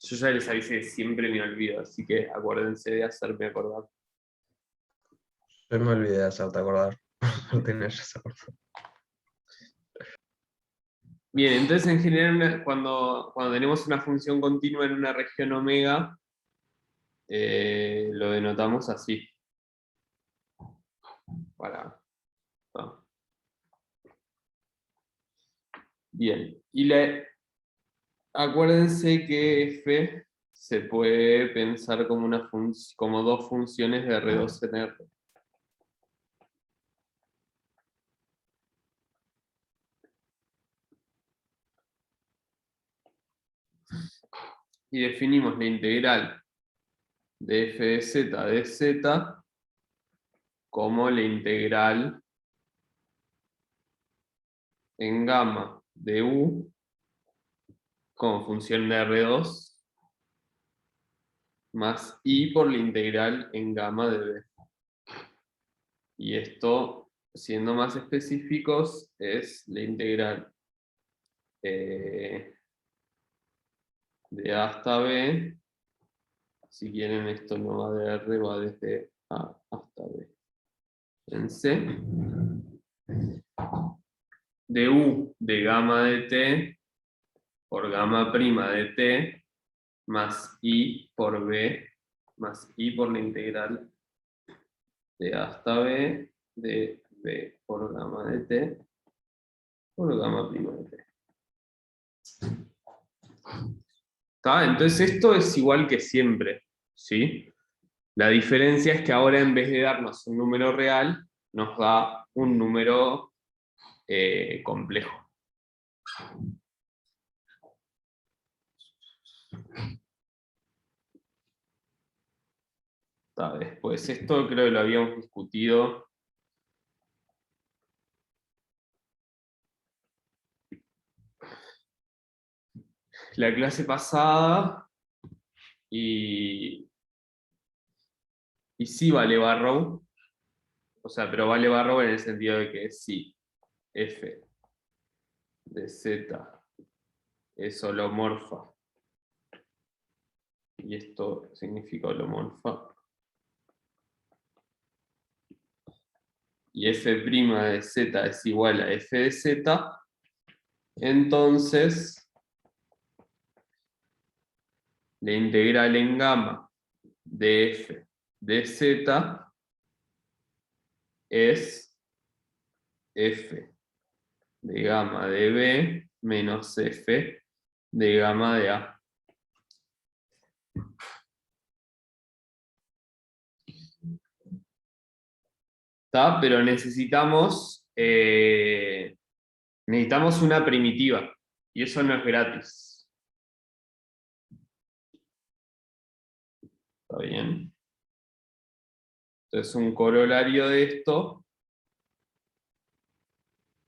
Yo ya les avisé, siempre me olvido, así que acuérdense de hacerme acordar. Yo me olvidé de hacerte acordar. No tenés esa cosa. Bien, entonces en general cuando tenemos una función continua en una región omega, lo denotamos así. Ah. Bien, acuérdense que f se puede pensar como, como dos funciones de R2 en R. Y definimos la integral de f de z como la integral en gamma de u como función de R2 más i por la integral en gamma de b. Y esto, siendo más específicos, es la integral de a hasta b. Si quieren, esto no va de R, va desde A hasta B. En C, de U de gamma de T por gamma prima de T, más I por B, más I por la integral de A hasta B, de B por gamma de T, por gamma prima de T. ¿Está? Entonces esto es igual que siempre, ¿sí? La diferencia es que ahora en vez de darnos un número real, nos da un número complejo. Después, esto creo que lo habíamos discutido. La clase pasada, y sí vale Barrow, o sea, pero vale Barrow en el sentido de que sí, f de z es holomorfa, y esto significa holomorfa, y f' de z es igual a f de z, entonces la integral en gamma de f de z es f de gamma de b menos f de gamma de a. ¿Está? Pero necesitamos una primitiva, y eso no es gratis. ¿Está bien? Entonces un corolario de esto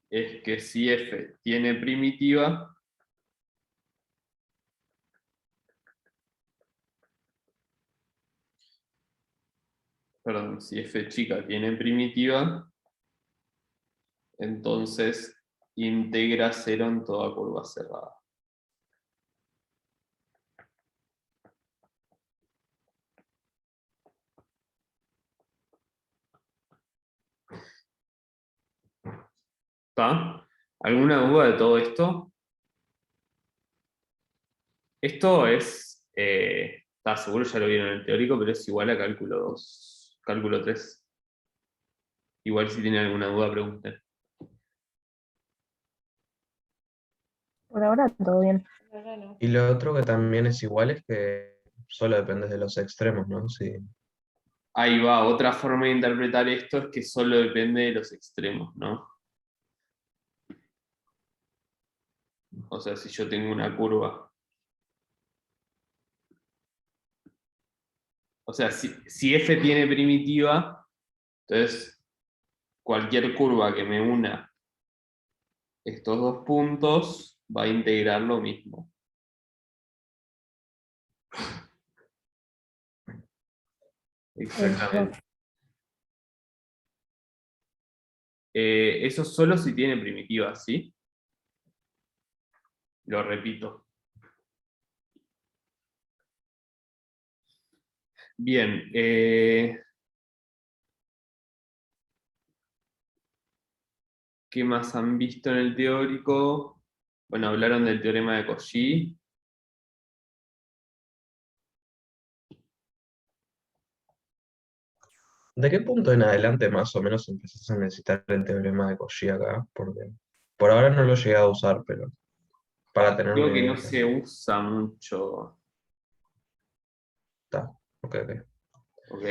es que si f tiene primitiva, perdón, si f chica tiene primitiva, entonces integra cero en toda curva cerrada. ¿Está? ¿Alguna duda de todo esto? Esto es, está seguro ya lo vieron en el teórico, pero es igual a cálculo 2, cálculo 3. Igual si tienen alguna duda pregunten. Por ahora todo bien. Y lo otro que también es igual es que solo depende de los extremos, ¿no? Sí. Ahí va, otra forma de interpretar esto es que solo depende de los extremos, ¿no? O sea, si yo tengo una curva. O sea, si f tiene primitiva, entonces cualquier curva que me una estos dos puntos va a integrar lo mismo. Exactamente. Eso solo si tiene primitiva, ¿sí? Lo repito. Bien. ¿Qué más han visto en el teórico? Bueno, hablaron del teorema de Cauchy. ¿De qué punto en adelante más o menos empezás a necesitar el teorema de Cauchy acá? Porque por ahora no lo he llegado a usar, pero para tener Creo una que idea. no se usa mucho. Está, ok, ok. ¿Ok?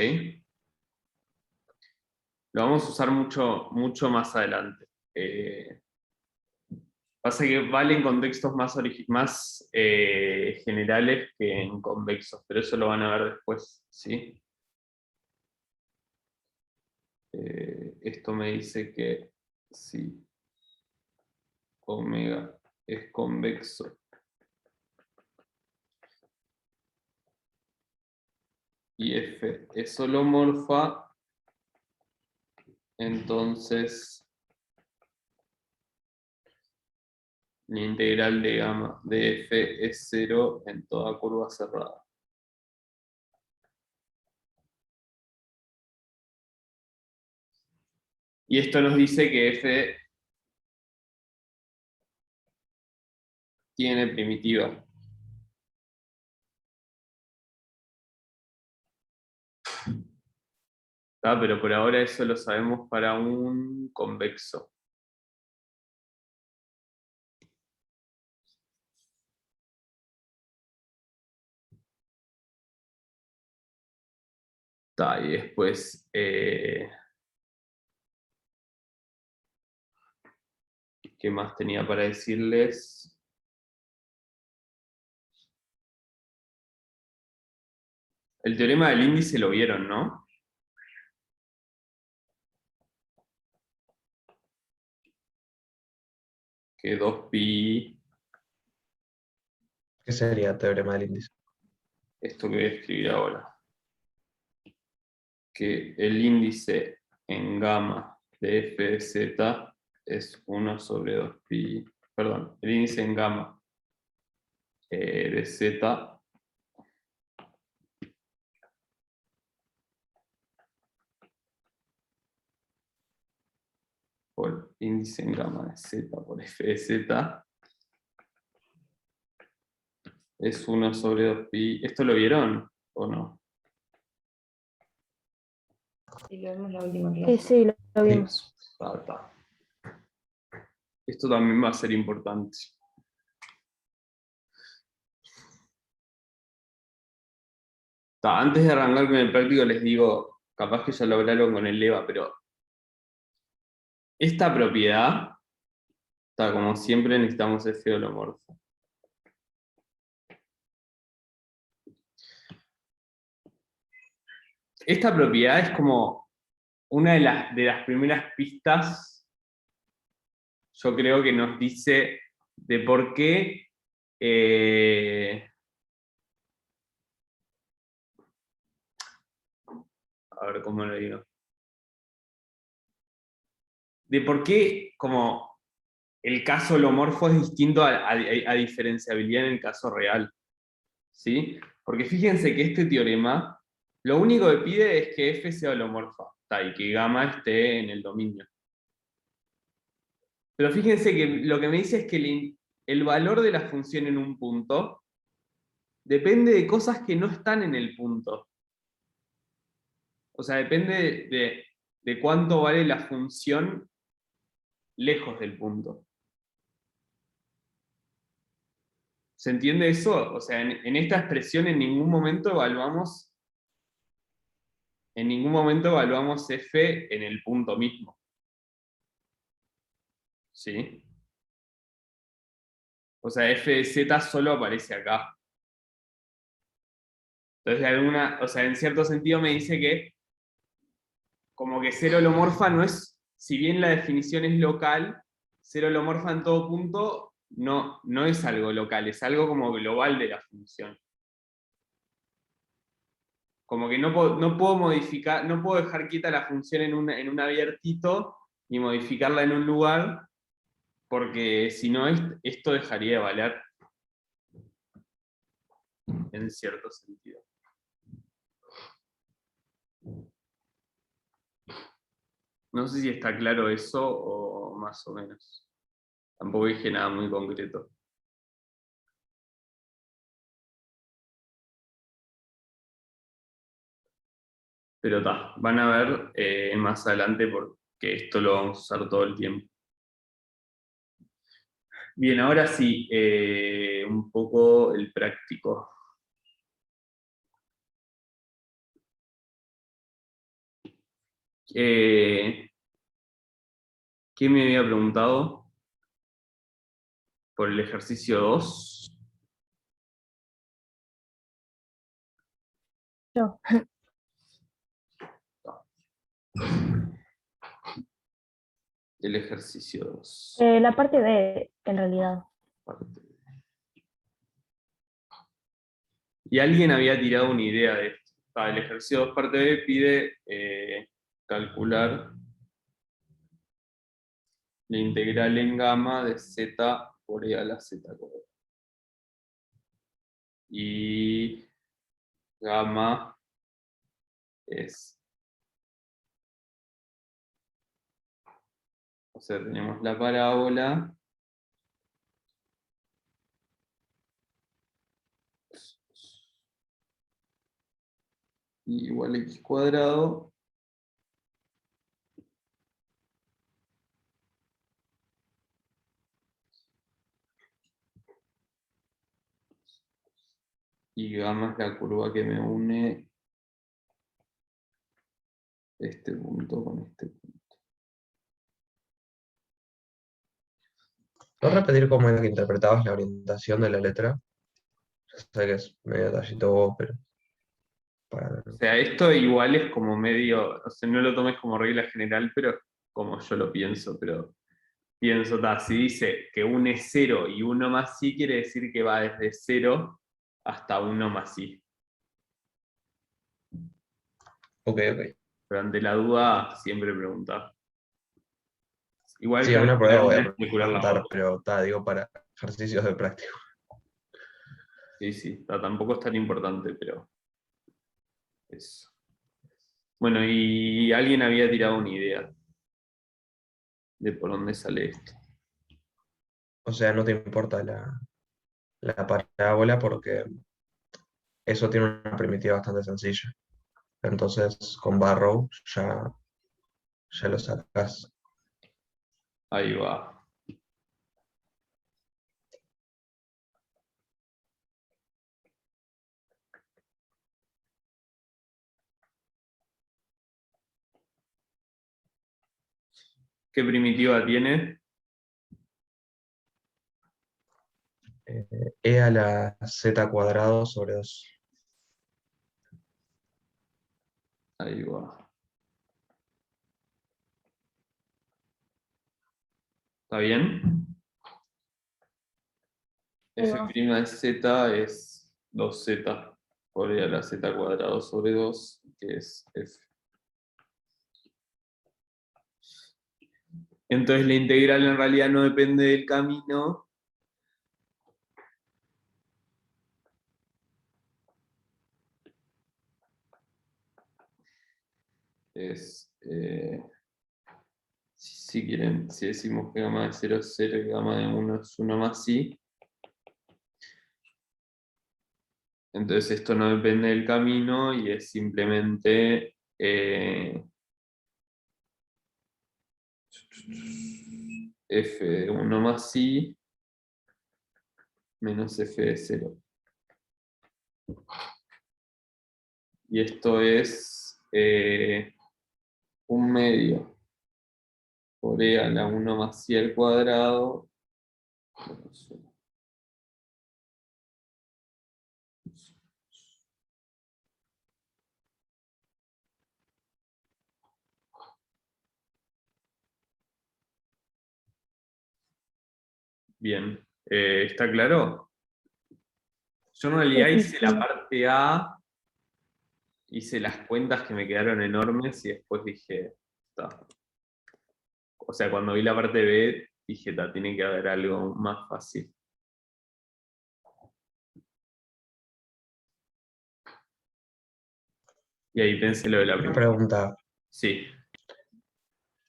Lo vamos a usar mucho, mucho más adelante. Pasa que vale en contextos más generales que en convexos, pero eso lo van a ver después, ¿sí? Esto me dice que si omega es convexo y F es holomorfa, entonces la integral de gamma de F es 0 en toda curva cerrada. Y esto nos dice que F tiene primitiva. Pero por ahora eso lo sabemos para un convexo. Y después, ¿qué más tenía para decirles? El teorema del índice lo vieron, ¿no? Que 2pi, ¿Qué sería teorema del índice? esto que voy a escribir ahora, que el índice en gamma de f de z es 1 sobre 2pi, perdón, el índice en gamma de z por índice en gamma de z por f de z es 1 sobre 2pi. ¿Esto lo vieron o no? Y lo vemos la última clase. Sí, lo vimos. Está. Esto también va a ser importante. Antes de arrancar con el práctico les digo, capaz que ya lo hablaron con el EVA, pero esta propiedad, como siempre necesitamos F holomorfo. Esta propiedad es como una de las primeras pistas, yo creo que nos dice de por qué a ver cómo lo digo. De por qué como el caso holomorfo es distinto a diferenciabilidad en el caso real. ¿Sí? Porque fíjense que este teorema lo único que pide es que F sea holomorfa y que gamma esté en el dominio. Pero fíjense que lo que me dice es que el valor de la función en un punto depende de cosas que no están en el punto. O sea, depende de cuánto vale la función lejos del punto. ¿Se entiende eso? O sea, en esta expresión en ningún momento evaluamos f en el punto mismo. ¿Sí? O sea, f de z solo aparece acá. Entonces, o sea, en cierto sentido me dice que como que ser holomorfa no es, si bien la definición es local, ser holomorfa en todo punto no es algo local, es algo como global de la función. Como que no puedo modificar, no puedo dejar quieta la función en un abiertito y modificarla en un lugar, porque si no, esto dejaría de valer en cierto sentido. No sé si está claro eso o más o menos. Tampoco dije nada muy concreto. Pero van a ver más adelante porque esto lo vamos a usar todo el tiempo. Bien, ahora sí, un poco el práctico. ¿Qué me había preguntado por el ejercicio 2? Yo. El ejercicio 2. La parte B, en realidad. Y alguien había tirado una idea de esto. El ejercicio 2 parte B pide calcular la integral en gamma de z por e a la z cuadrada. Y gamma es, o sea, tenemos la parábola y igual a x cuadrado y gamma es la curva que me une este punto con este punto. ¿Puedes repetir cómo era que interpretabas la orientación de la letra? Yo sé que es medio detallito vos, pero para... O sea, esto igual es como medio, o sea, no lo tomes como regla general, pero como yo lo pienso, pero pienso, si dice que une 0 y 1 más i, quiere decir que va desde 0 hasta 1 más i. Ok, ok. Pero ante la duda, siempre preguntar. Igual Sí, en una calcular prueba voy una a es calcular la preguntar, otra. pero digo para ejercicios de práctica. Sí, sí, tampoco es tan importante, pero eso. Bueno, y alguien había tirado una idea de por dónde sale esto. O sea, no te importa la parábola porque eso tiene una primitiva bastante sencilla. Entonces, con Barrow ya lo sacas. Ahí va. ¿Qué primitiva tiene? E a la z cuadrado sobre 2. Ahí va. ¿Está bien? Ahí F' va. de z es 2z por e a la z cuadrado sobre 2, que es f. Entonces la integral en realidad no depende del camino. Es, si quieren, si decimos que gamma de 0 es 0 y gamma de 1 es 1 más i, entonces esto no depende del camino y es simplemente f de 1 más i menos f de 0. Y esto es 1 medio por e a la 1 más i al cuadrado menos 1. Bien, ¿está claro? Yo en realidad Sí, sí, hice la sí. parte A, hice las cuentas que me quedaron enormes y después dije, "Ta". O sea, cuando vi la parte B, dije, tiene que haber algo más fácil. Y ahí pensé lo de la Una primitiva. pregunta. Sí.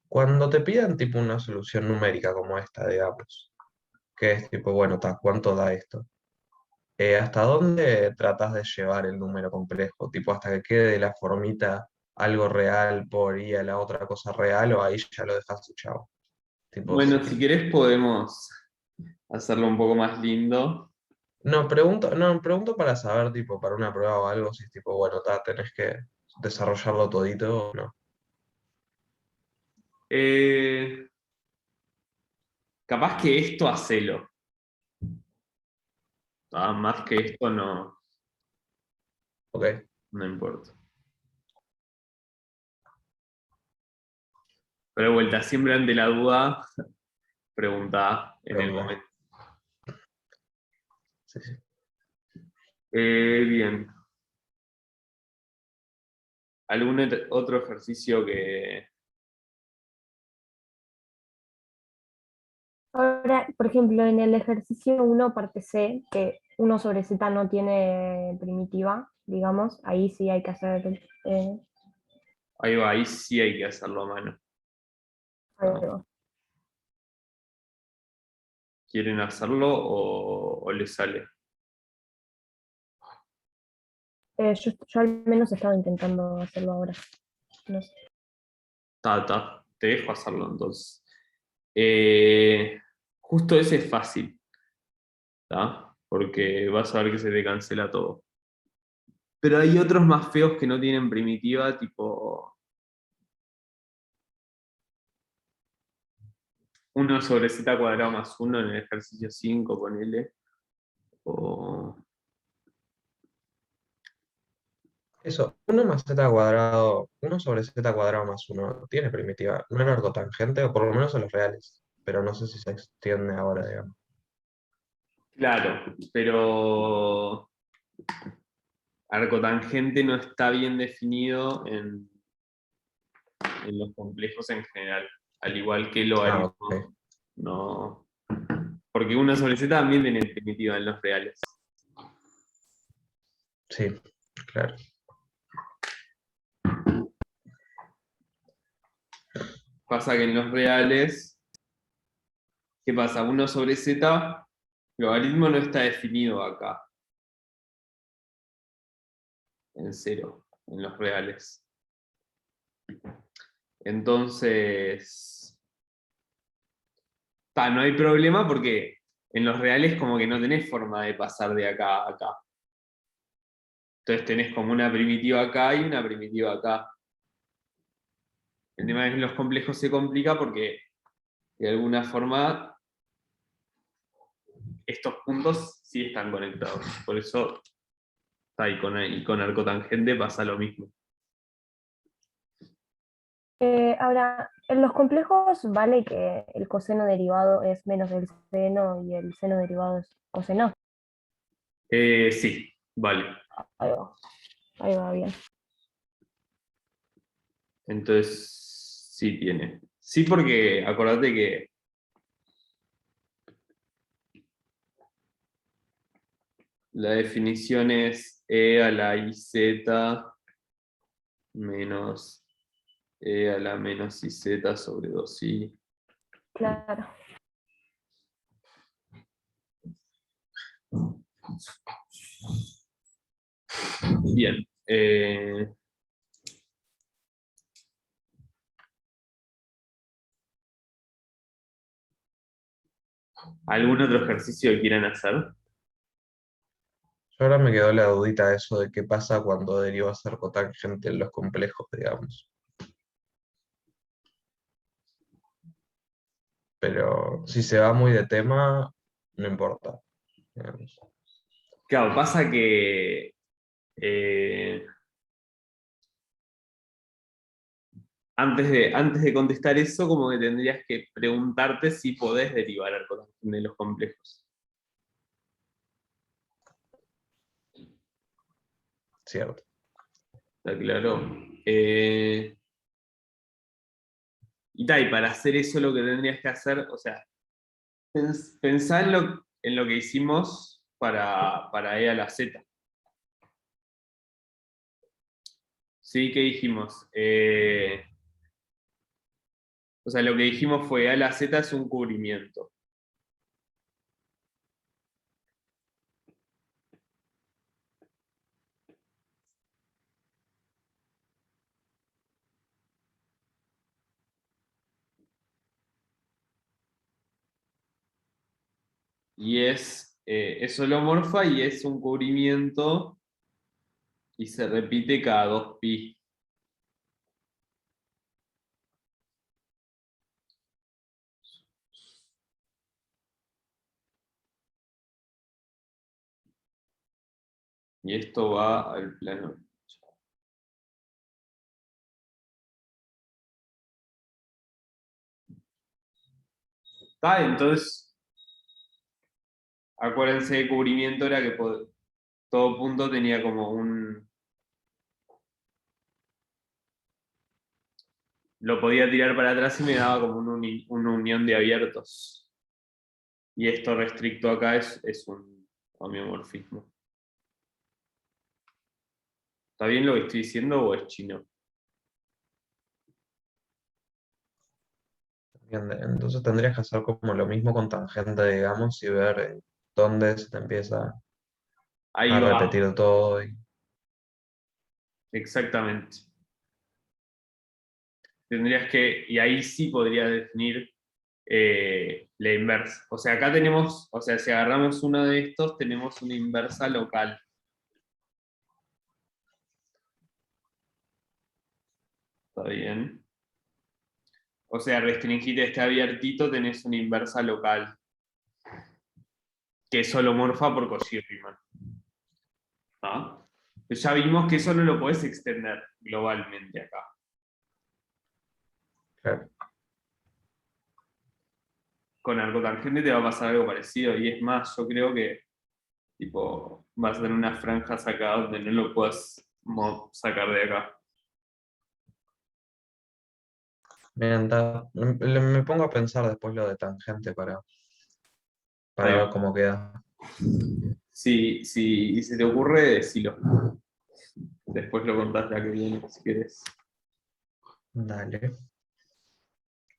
Cuando te pidan tipo una solución numérica como esta, digamos, que es tipo, bueno, ¿cuánto da esto? ¿Hasta dónde tratas de llevar el número complejo? Tipo, hasta que quede de la formita algo real por y a la otra cosa real, o ahí ya lo dejas chao. Tipo, Bueno, si querés podemos hacerlo un poco más lindo. no, pregunto para saber, tipo, para una prueba o algo, si es tipo, bueno, tenés que desarrollarlo todito o no. Eh, Capaz que esto hacelo. Más que esto Ok, no importa. Pero de vuelta, siempre ante la duda, pregunta en el pregunta. momento. Sí, sí. Bien. ¿Algún otro ejercicio que... Ahora, por ejemplo, en el ejercicio 1, parte C, que 1/z no tiene primitiva, digamos, ahí sí hay que hacer Ahí va, ahí sí hay que hacerlo a mano. algo. ¿Quieren hacerlo o les sale? Yo al menos estaba intentando hacerlo ahora. No sé. Te dejo hacerlo entonces. Justo ese es fácil, ¿tá? Porque vas a ver que se te cancela todo. Pero hay otros más feos que no tienen primitiva, tipo 1/z² + 1 en el ejercicio 5, ponele. O... Eso, 1 sobre z² + 1 tiene primitiva. No era arcotangente, o por lo menos en los reales, pero no sé si se extiende ahora, digamos. Claro, pero arcotangente no está bien definido en los complejos en general, al igual que Ah, logaritmo. ok. No, porque 1/z también tiene primitiva en los reales. Sí, claro. Pasa que en los reales, ¿qué pasa? 1/z, logaritmo no está definido acá, en 0, en los reales. Entonces, no hay problema porque en los reales como que no tenés forma de pasar de acá a acá. Entonces tenés como una primitiva acá y una primitiva acá. El tema es que en los complejos se complica porque de alguna forma estos puntos sí están conectados. Por eso y con arcotangente pasa lo mismo. Ahora, en los complejos vale que el coseno derivado es menos el seno y el seno derivado es coseno. Sí, vale. Ahí va, ahí va bien. Entonces sí tiene. Sí, porque acordate que la definición es e a la iz menos e a la menos iz sobre 2i. Claro. Bien. ¿Algún otro ejercicio que quieran hacer? Yo ahora me quedó la dudita de eso de qué pasa cuando derivas arcotangente en los complejos, digamos. Pero si se va muy de tema, no importa, digamos. Claro, pasa que eh, antes de contestar eso, como que tendrías que preguntarte si podés derivar arcotangente de los complejos. Cierto. ¿Está claro? Y para hacer eso lo que tendrías que hacer, o sea, pensá en lo que hicimos para e a la z. Sí, ¿qué dijimos? O sea, lo que dijimos fue A la Z es un cubrimiento. Y es holomorfa y es un cubrimiento y se repite cada 2pi. Y esto va al plano. ¿Está? Entonces, acuérdense de cubrimiento era que todo punto tenía como un... Lo podía tirar para atrás y me daba como una unión de abiertos. Y esto restricto acá es un homeomorfismo. ¿Está bien lo que estoy diciendo o es chino? Bien, entonces tendrías que hacer como lo mismo con tangente, digamos, y ver en dónde se te empieza Ahí a va, repetir todo. exactamente. Tendrías que, y ahí sí podría definir la inversa. O sea, acá tenemos, o sea, si agarramos uno de estos, tenemos una inversa local. ¿Está bien? O sea, restringite este abiertito, tenés una inversa local, que es holomorfa por Cauchy-Riemann. ¿Ah? Pues ya vimos que eso no lo podés extender globalmente acá. Claro. Con arcotangente te va a pasar algo parecido, y es más, yo creo que tipo, vas a tener unas franjas acá donde no lo puedas sacar de acá. Bien, me pongo a pensar después lo de tangente para Ahí ver va. cómo queda. Si se te ocurre, decilo. Después lo contás la que viene, si querés. Dale.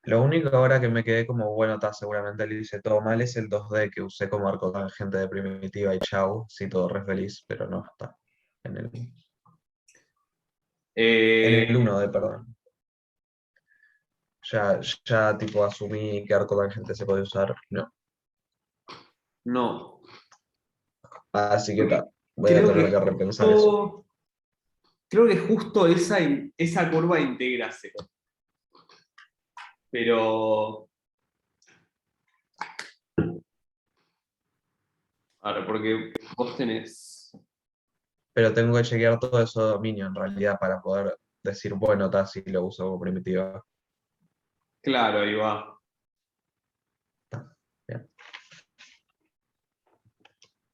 Lo único ahora que me quedé como, bueno, está, seguramente le hice todo mal, es el 2D que usé como arco tangente de primitiva y chau, sí, todo re feliz, pero no está. En el, en Eh, el 1D, perdón. Ya tipo asumí que arco tangente se puede usar, no. no. Así que está, voy a Creo tener que que repensar eso. creo que justo esa curva integra cero. Pero. Ahora, porque vos tenés. Pero tengo que chequear todo eso de dominio en realidad para poder decir, bueno, está, si lo uso como primitiva. Claro, ahí va. Bien.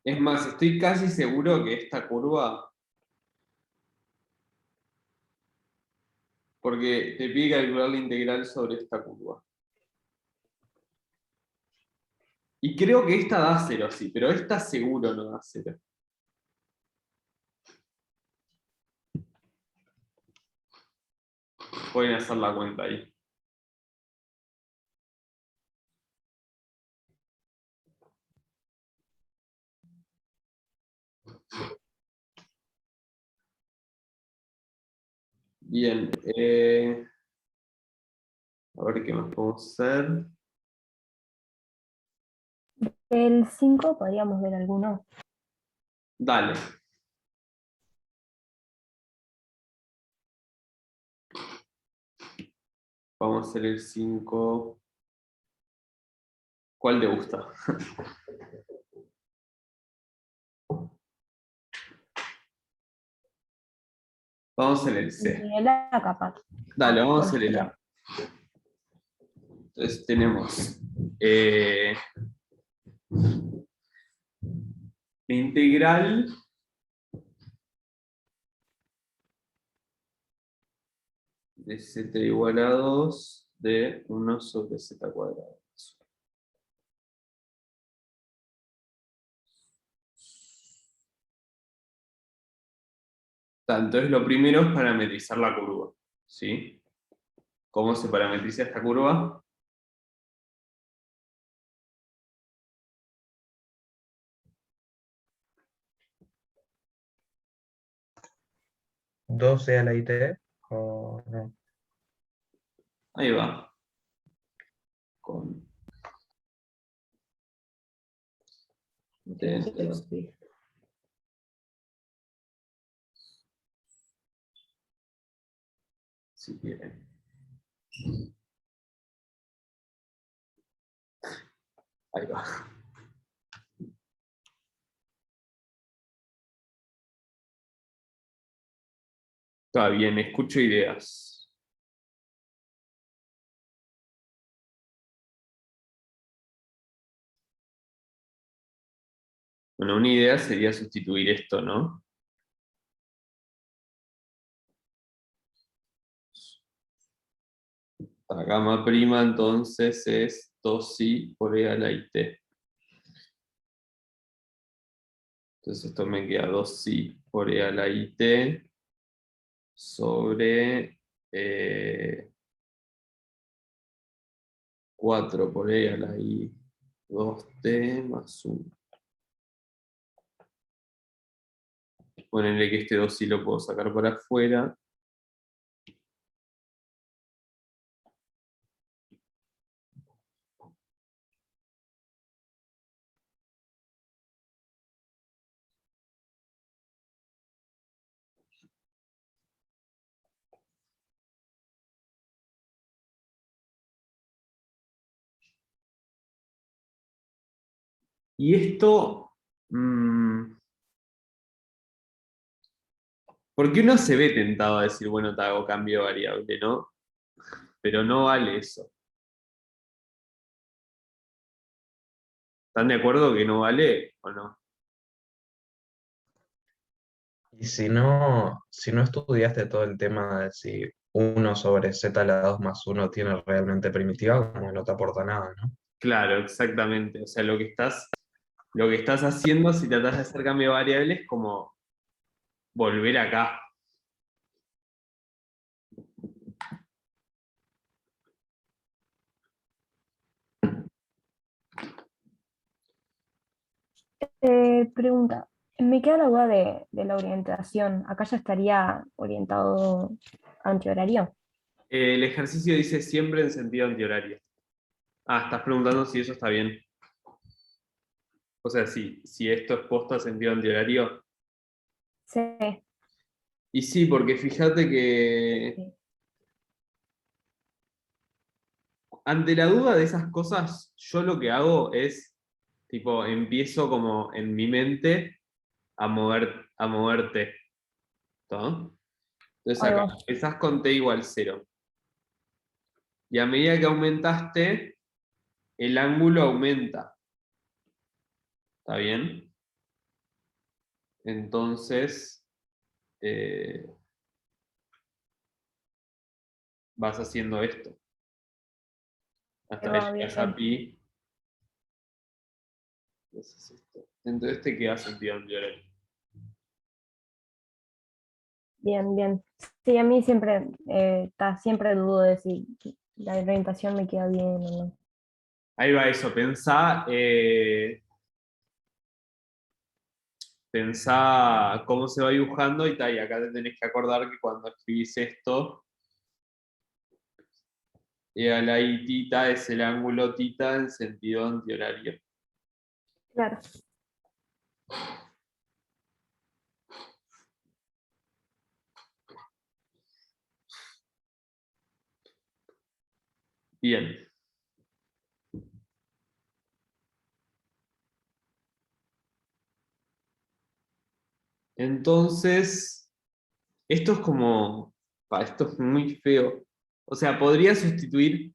Es más, estoy casi seguro que esta curva. Porque te pide calcular la integral sobre esta curva. Y creo que esta da cero, sí, pero esta seguro no da cero. Pueden hacer la cuenta ahí. Bien. A ver qué más podemos hacer. El 5 podríamos ver alguno. Dale. Vamos a hacer el 5. ¿Cuál te gusta? Vamos a hacer el C. Y la capaz. Dale, vamos a Bueno, hacer el pero A. Entonces tenemos la integral de z igual a 2 de 1 sobre z cuadrado. Entonces lo primero es parametrizar la curva, ¿sí? ¿Cómo se parametriza esta curva? ¿12 a la IT? ¿O no? Ahí va. Con Que no se te lo pide. si quieren. Ahí va. Está bien, escucho ideas. Bueno, una idea sería sustituir esto, ¿no? La gamma prima entonces es 2i por e a la it. Entonces esto me queda 2i por e a la it sobre 4 por e a la i 2t más 1. Ponerle que este 2i lo puedo sacar para afuera. Y esto, porque uno se ve tentado a decir, bueno, te hago cambio de variable, ¿no? Pero no vale eso. ¿Están de acuerdo que no vale o no? Y si no estudiaste todo el tema de si 1 sobre z a la 2 más 1 tiene realmente primitiva, como no te aporta nada, ¿no? Claro, exactamente. O sea, lo que estás haciendo si tratas de hacer cambio de variable es como volver acá. Pregunta, me queda la duda de la orientación. Acá ya estaría orientado antihorario. El ejercicio dice siempre en sentido antihorario. Ah, estás preguntando si eso está bien. O sea, si esto es posta sentido antihorario. Sí, Y sí, porque fíjate que sí. ante la duda de esas cosas, yo lo que hago es, tipo, empiezo como en mi mente a moverte. ¿Está? Entonces Ahí acá va. empezás con t igual 0. Y a medida que aumentaste, el ángulo aumenta. ¿Está bien? Entonces, eh, vas haciendo esto. Ahí Hasta que va, llegas a bien. pi. Y haces esto. Entonces te queda sentido antihorario. Bien, bien. Sí, a mí siempre, siempre dudo de si la orientación me queda bien o no. Ahí va eso. Pensá cómo se va dibujando y tal. Y acá te tenés que acordar que cuando escribís esto, y a la I tita es el ángulo tita en sentido antihorario. Claro. Bien. Entonces, esto es como, esto es muy feo. O sea, podría sustituir,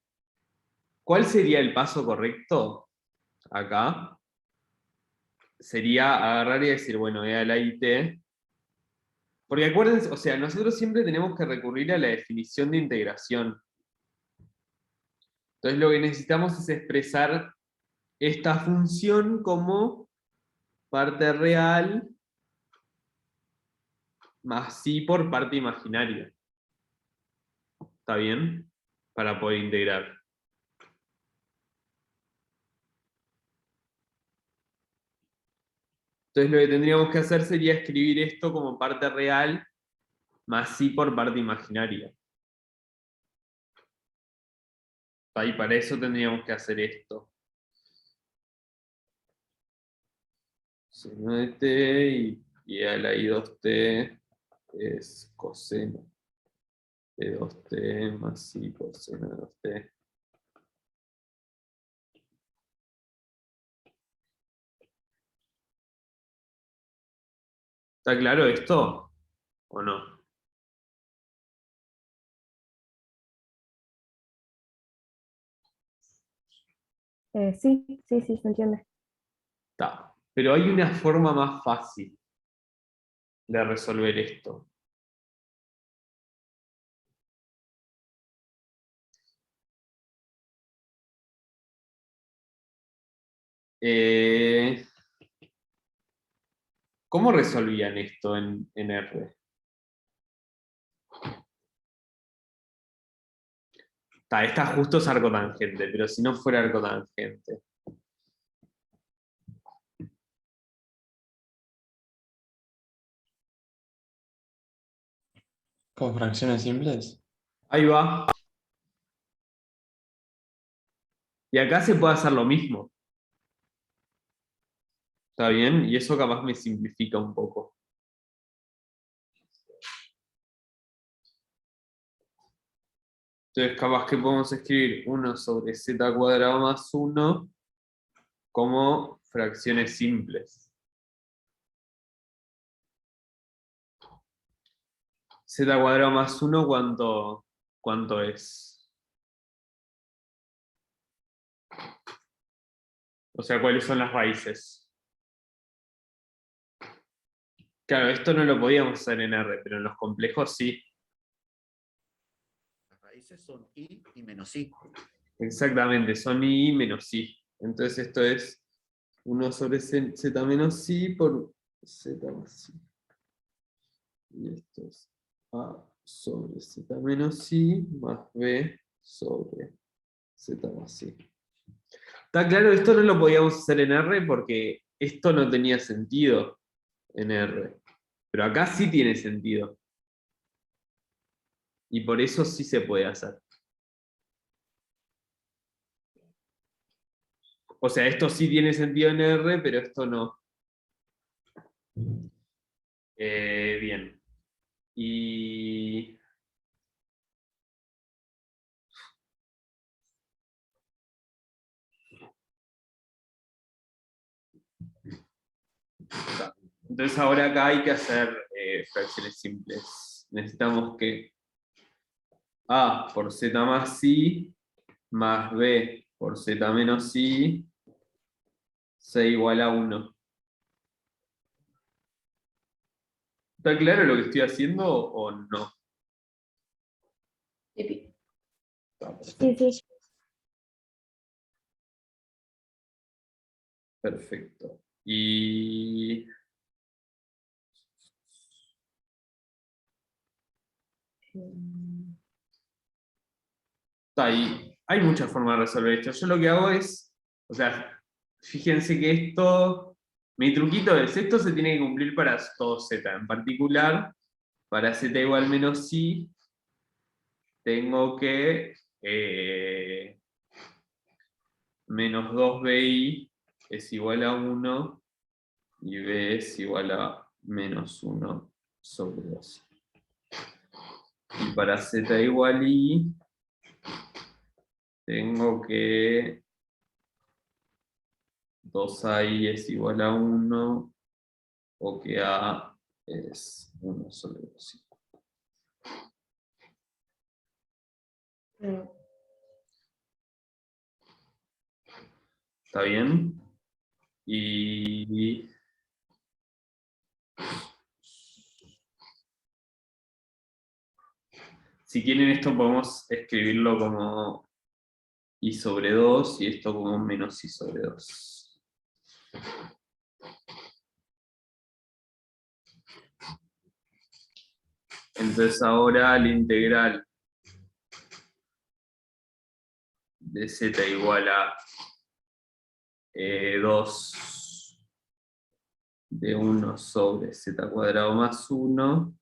¿cuál sería el paso correcto acá? Sería agarrar y decir, bueno, E a la IT. Porque acuérdense, o sea, nosotros siempre tenemos que recurrir a la definición de integración. Entonces lo que necesitamos es expresar esta función como parte real más i por parte imaginaria. ¿Está bien? Para poder integrar. Entonces lo que tendríamos que hacer sería escribir esto como parte real más i por parte imaginaria. Y para eso tendríamos que hacer esto. Seno de t y a la i2t es coseno de 2t más i coseno de 2t. ¿Está claro esto o no? Sí, sí, sí, se entiende. Está. Pero hay una forma más fácil de resolver esto. ¿Cómo resolvían esto en R? Esta justo es arcotangente, pero si no fuera arcotangente. ¿Con fracciones simples? Ahí va. Y acá se puede hacer lo mismo. ¿Está bien? Y eso capaz me simplifica un poco. Entonces capaz que podemos escribir 1 sobre z cuadrado más 1 como fracciones simples. Z cuadrado más 1, ¿cuánto es? O sea, ¿cuáles son las raíces? Claro, esto no lo podíamos hacer en R, pero en los complejos sí. Las raíces son i y menos i. Exactamente, son i menos i. Entonces esto es 1 sobre z menos i por z más i. Y esto es a sobre z menos i más b sobre z más i. Está claro, esto no lo podíamos hacer en R porque esto no tenía sentido en R. Pero acá sí tiene sentido. Y por eso sí se puede hacer. O sea, esto sí tiene sentido en R, pero esto no. Bien. Y... Entonces ahora acá hay que hacer fracciones simples. Necesitamos que A por Z más I más B por Z menos I sea igual a 1. ¿Está claro lo que estoy haciendo o no? Epi. Sí, sí. Perfecto. Y... Está ahí. Hay muchas formas de resolver esto. Yo lo que hago es, o sea, fíjense que esto, mi truquito es, esto se tiene que cumplir para todo Z. En particular, para Z igual menos I, tengo que menos 2bi es igual a 1 y b es igual a menos 1 sobre 2. Y para Z igual I, tengo que 2i es igual a 1 o que a es 1 sobre 2. ¿Está bien? Y si quieren esto podemos escribirlo como i sobre 2 y esto como menos i sobre 2. Entonces ahora la integral de z igual a 2 de 1 sobre z cuadrado más 1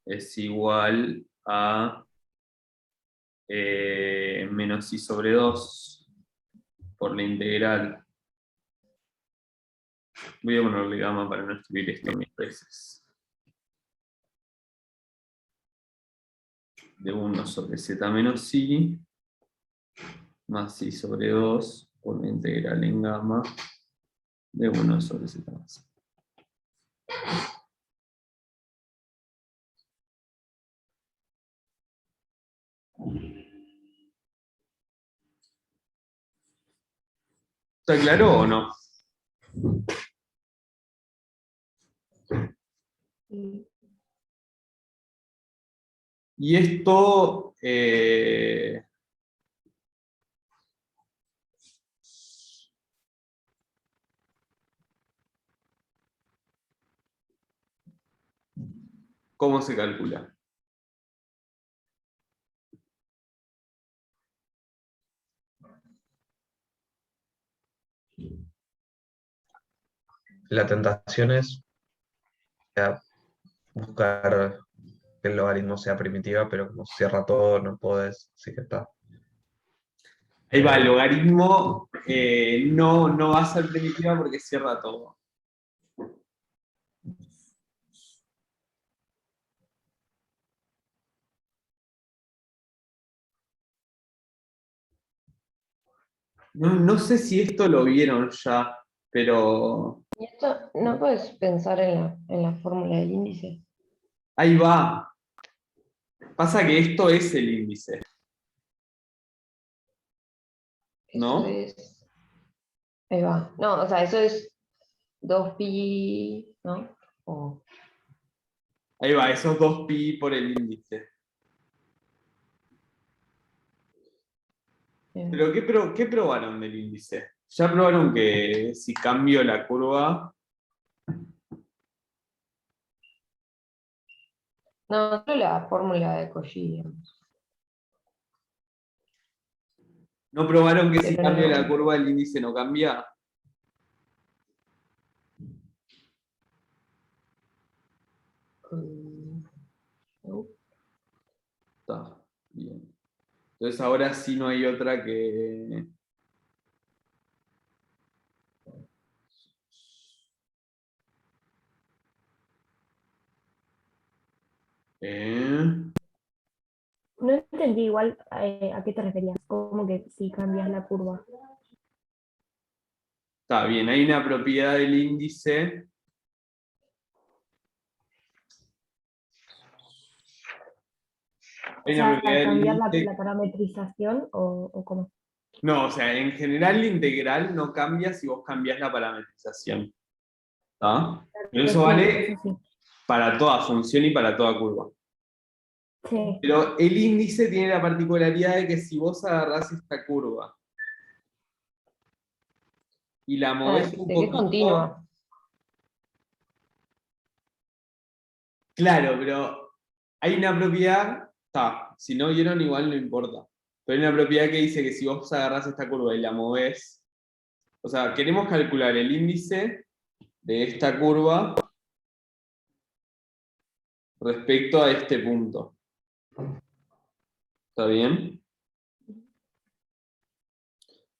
es igual a menos i sobre 2 por la integral. Voy a ponerle gamma para no escribir esto mil veces. De 1 sobre z menos i más i sobre 2 por la integral en gamma de 1 sobre z más i. ¿Está claro o no? Y esto ¿cómo se calcula? La tentación es buscar que el logaritmo sea primitiva, pero como cierra todo, no podés, así que está. Ahí va, el logaritmo no va a ser primitiva porque cierra todo. No sé si esto lo vieron ya, pero ¿Y esto no puedes pensar en la fórmula del índice? ahí va. Pasa que esto es el índice, ¿no? Eso es. Ahí va. No, o sea, eso es 2pi, ¿no? O- Ahí va, esos 2pi por el índice. Pero ¿qué probaron del índice? Ya probaron que si cambio la curva, No, solo la fórmula de Cauchy, digamos. ¿no probaron que si Pero cambio no. la curva el índice no cambia? No. Está bien. Entonces ahora sí no hay otra que... Eh, No entendí igual a qué te referías, como que si cambias la curva. Está bien, hay una propiedad del índice. O Hay una sea, propiedad del cambiar índice. la parametrización o cómo. No, o sea, en general la integral no cambia si vos cambiás la parametrización. ¿Está? Pero eso Sí, vale eso sí. para toda función y para toda curva. Sí. Pero el índice tiene la particularidad de que si vos agarrás esta curva y la Ah, movés de un que es poquito, continua. claro, pero hay una propiedad, está, si no vieron igual no importa, pero hay una propiedad que dice que si vos agarrás esta curva y la movés, o sea, queremos calcular el índice de esta curva respecto a este punto. ¿Está bien?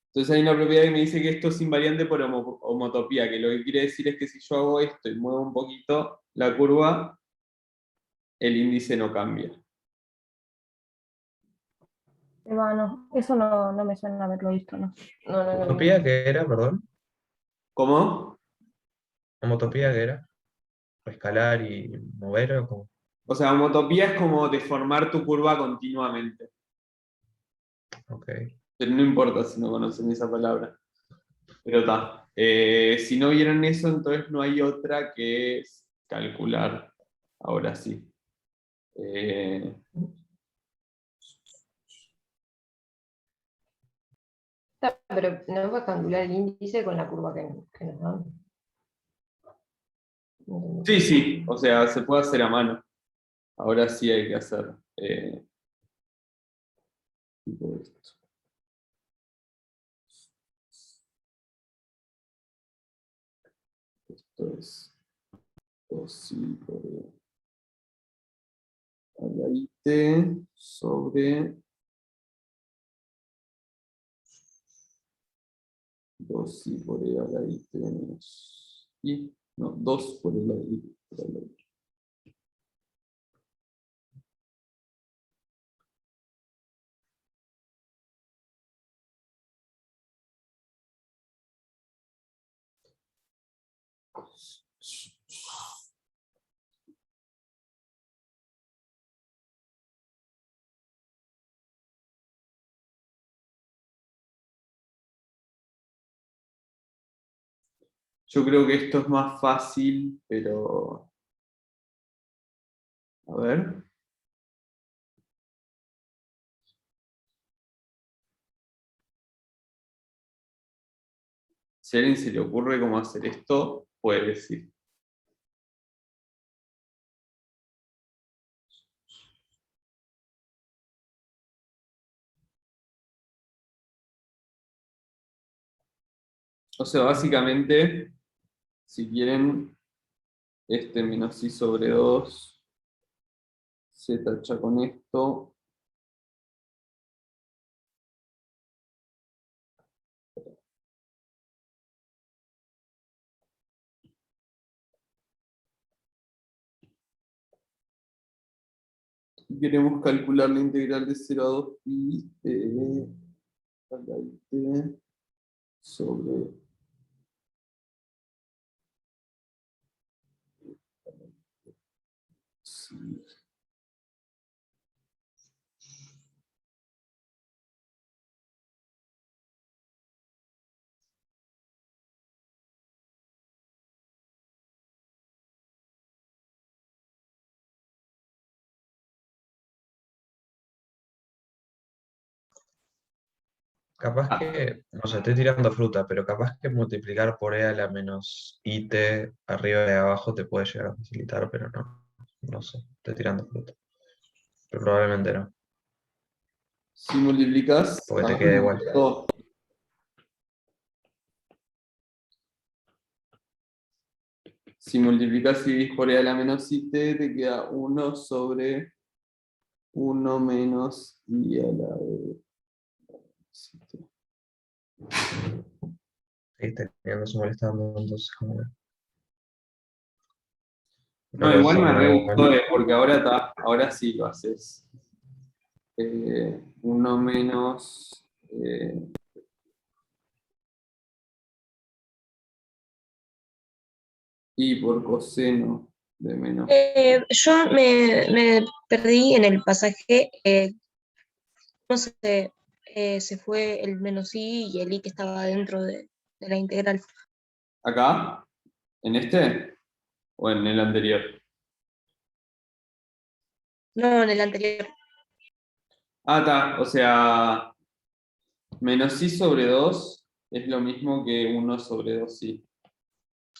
Entonces hay una propiedad que me dice que esto es invariante por homotopía, que lo que quiere decir es que si yo hago esto y muevo un poquito la curva, el índice no cambia. No, eso no me suena haberlo visto, ¿no? No. ¿Homotopía qué era, perdón? ¿Cómo? ¿Homotopía qué era? ¿Escalar y mover o cómo? O sea, homotopía es como deformar tu curva continuamente. Ok. Pero no importa si no conocen esa palabra. Pero está. Si no vieron eso, entonces no hay otra que es calcular. Ahora sí. Pero no puedes calcular el índice con la curva que nos dan. Sí, sí, o sea, se puede hacer a mano. Ahora sí hay que hacer tipo esto. Esto es 2 y por a la IT sobre 2 y por E a la IT menos I. No, 2 por E a la I. Por E a la I. Yo creo que esto es más fácil, pero a ver. Si a alguien se le ocurre cómo hacer esto, puede decir. O sea, básicamente, si quieren, este menos I sobre 2 se tacha con esto. Y queremos calcular la integral de 0 a 2 pi a la t sobre sí. Capaz que, no sé, estoy tirando fruta, pero capaz que multiplicar por E a la menos IT arriba y abajo te puede llegar a facilitar, pero no. No sé, estoy tirando fruta. Pero probablemente no, Si multiplicas, porque te queda igual. si multiplicas y dividís por e a la menos it, te queda 1 sobre 1 menos i a la e. Sí, teniendo eso molestando, entonces como que- No, Pero igual si me me da arreglo, igual. porque ahora sí lo haces. 1 menos i por coseno de menos. Yo me perdí en el pasaje, cómo se fue el menos i y el i que estaba dentro de la integral. ¿Acá? ¿En este? ¿O en el anterior? No, en el anterior. Ah, está. O sea, menos i sobre 2 es lo mismo que 1 sobre 2i.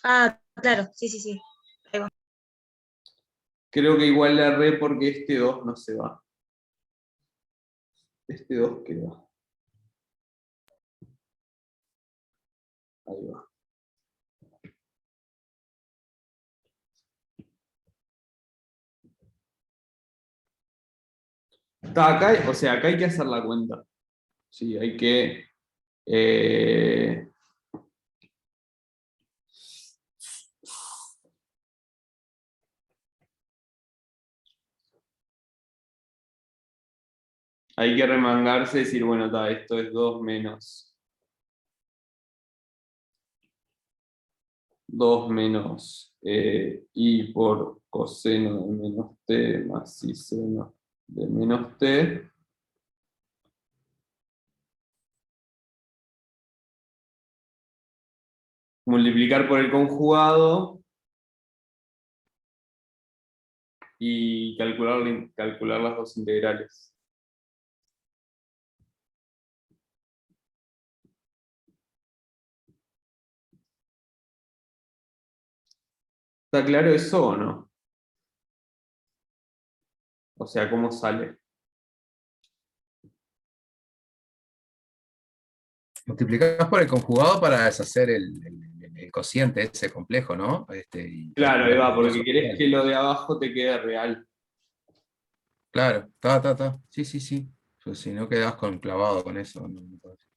Ah, claro, sí, sí, sí. Ahí va. Creo que igual le erré porque este 2 no se va. Este 2 queda. Ahí va. Está acá, o sea, acá hay que hacer la cuenta. Sí, hay que. eh, hay que remangarse y decir, bueno, está, esto es 2 menos. 2 menos i por coseno de menos t más i seno de menos t. Multiplicar por el conjugado y calcular las dos integrales. ¿Está claro eso o no? O sea, ¿cómo sale? Multiplicás por el conjugado para deshacer el cociente ese complejo, ¿no? Y Claro, calcular Eva, los dos porque querés oficiales. que lo de abajo te quede real. Claro, está. Sí, sí, sí. Pues si no quedás con clavado con eso. No podés.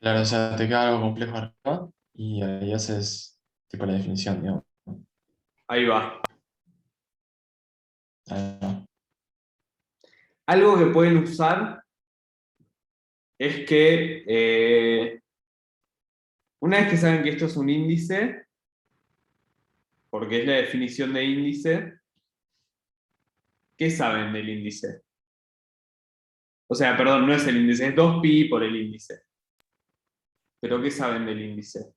Claro, o sea, te queda algo complejo arriba y ahí haces tipo la definición, digamos. Ahí va. Ahí va. Algo que pueden usar es que una vez que saben que esto es un índice, porque es la definición de índice, ¿qué saben del índice? O sea, perdón, no es el índice, es 2pi por el índice. ¿Pero qué saben del índice?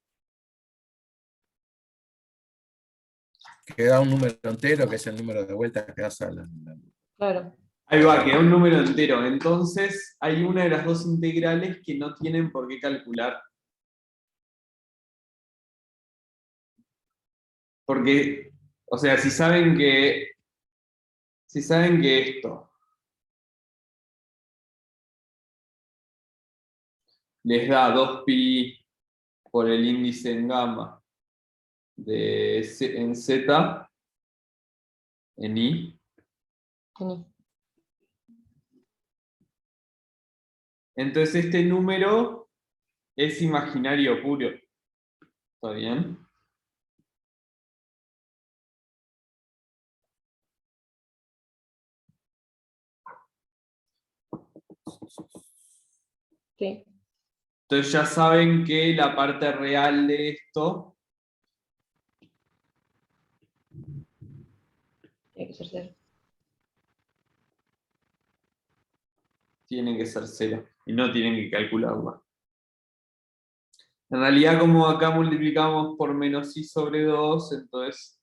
Queda un número entero, que es el número de vueltas que das a Claro. Ahí va, queda un número entero. Entonces, hay una de las dos integrales que no tienen por qué calcular. Porque, o sea, si saben que esto les da 2pi por el índice en gamma en z, en i, Vení. entonces este número es imaginario puro. ¿Está bien? Sí. Entonces ya saben que la parte real de esto Tiene que ser cero. tiene que ser 0 y no tienen que calcularla. En realidad, como acá multiplicamos por menos i sobre 2, entonces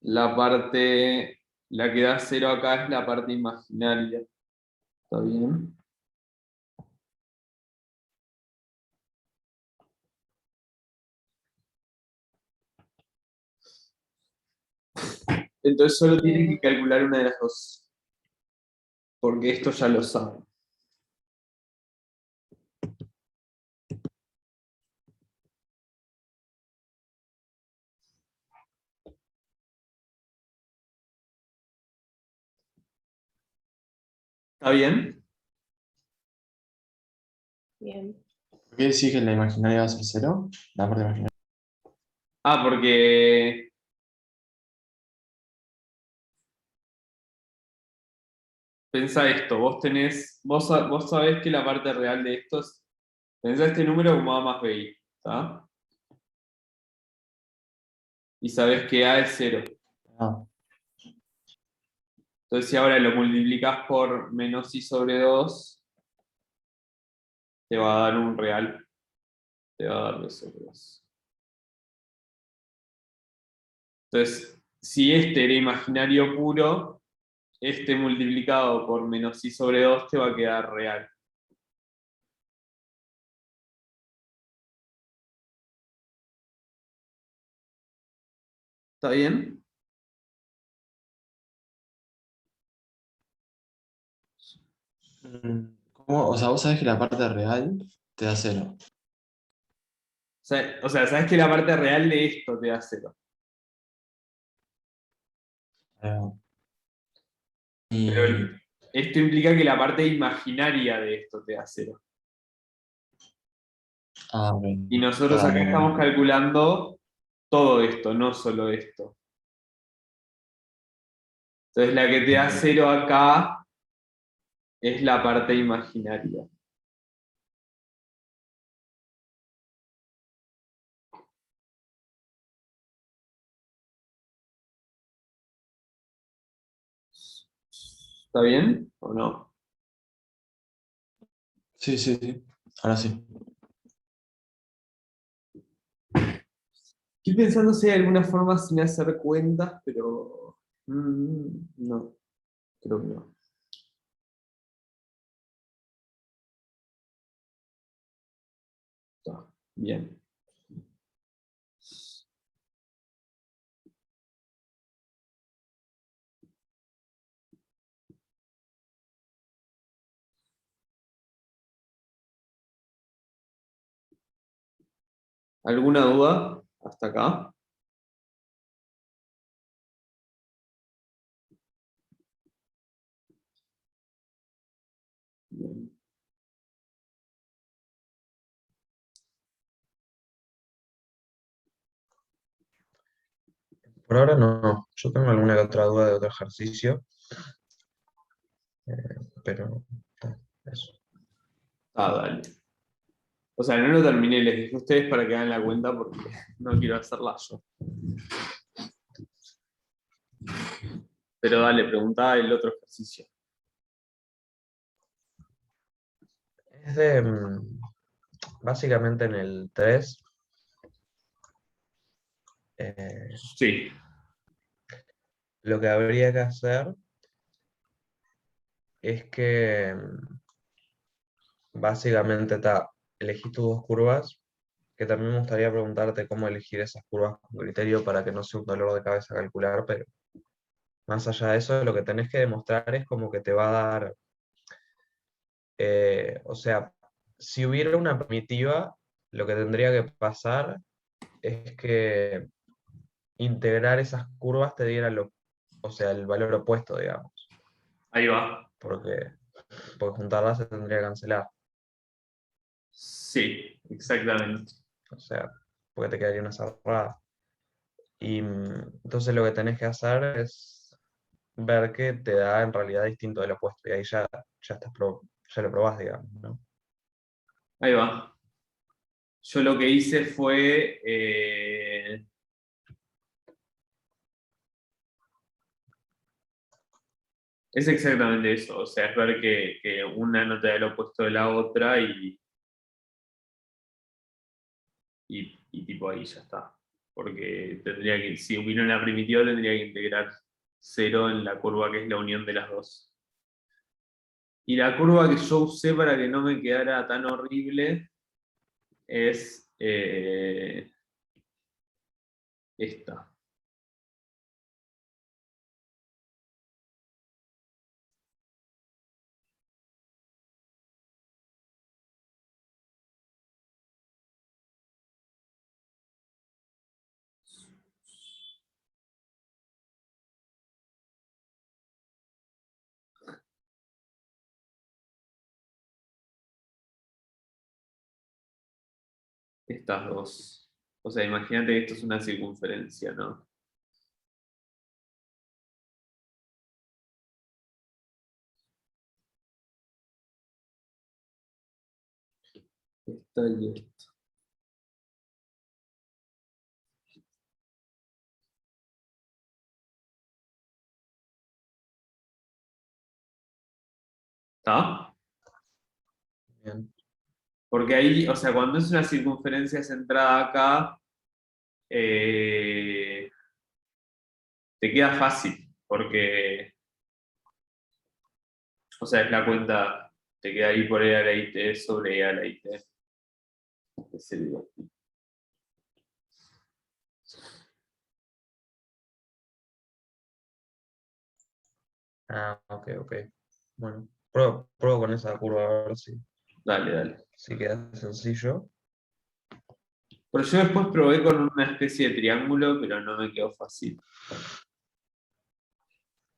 la que da 0 acá es la parte imaginaria. ¿Está bien? Entonces solo tienen que calcular una de las dos. Porque esto ya lo saben. ¿Está bien? Bien. ¿Por qué decís que la imaginaria va a ser cero? La parte imaginaria. Ah, porque pensá esto, vos sabés que la parte real de esto es, pensá este número como a más bi, ¿está? Y sabés que a es 0. Ah, Entonces si ahora lo multiplicas por menos i sobre 2, te va a dar un real. Te va a dar b sobre 2. Entonces, si este era imaginario puro, este multiplicado por menos i sobre 2 te va a quedar real. ¿Está bien? ¿cómo? O sea, vos sabés que la parte real te da cero. O sea, sabes que la parte real de esto te da 0. Ah, y, Pero esto implica que la parte imaginaria de esto te da 0. ok. Y nosotros Está acá bien, estamos bien. calculando todo esto, no solo esto. Entonces la que te da 0 acá es la parte imaginaria. ¿Está bien o no? Sí, sí, sí. Ahora sí. Estoy pensando si hay alguna forma sin hacer cuentas, pero no, creo que no. Está bien. ¿Alguna duda hasta acá? Bien. Por ahora no. Yo tengo alguna que otra duda de otro ejercicio, pero eso. Dale. O sea, no lo terminé, les dije a ustedes para que hagan la cuenta porque no quiero hacerla yo. Pero dale, preguntá el otro ejercicio. Es de, básicamente en el 3, Sí, lo que habría que hacer es que básicamente elegís tus dos curvas, que también me gustaría preguntarte cómo elegir esas curvas con criterio para que no sea un dolor de cabeza calcular, pero más allá de eso, lo que tenés que demostrar es como que te va a dar, o sea, si hubiera una primitiva, lo que tendría que pasar es que integrar esas curvas te diera o sea, el valor opuesto, digamos, ahí va. porque juntarlas se tendría que cancelar, Sí, exactamente. o sea, porque te quedaría una cerrada. Y entonces lo que tenés que hacer es ver que te da en realidad distinto del opuesto, y ahí ya ya lo probás, digamos, ¿no? Ahí va. Yo lo que hice fue. Es exactamente eso. O sea, es ver que una no te da el opuesto de la otra y tipo ahí ya está. Porque tendría que, si hubiera una primitiva, tendría que integrar 0 en la curva que es la unión de las dos. Y la curva que yo usé para que no me quedara tan horrible es esta. Estas dos. O sea, imagínate que esto es una circunferencia, ¿no? Esta y esta. ¿Está? Bien. Porque ahí, o sea, cuando es una circunferencia centrada acá, te queda fácil, porque, o sea, es la cuenta, te queda ahí por E a la IT sobre E a la IT. Es el- Ah, ok, ok. Bueno, pruebo con esa curva a ver Dale, dale. si queda sencillo. Pero yo después probé con una especie de triángulo, pero no me quedó fácil.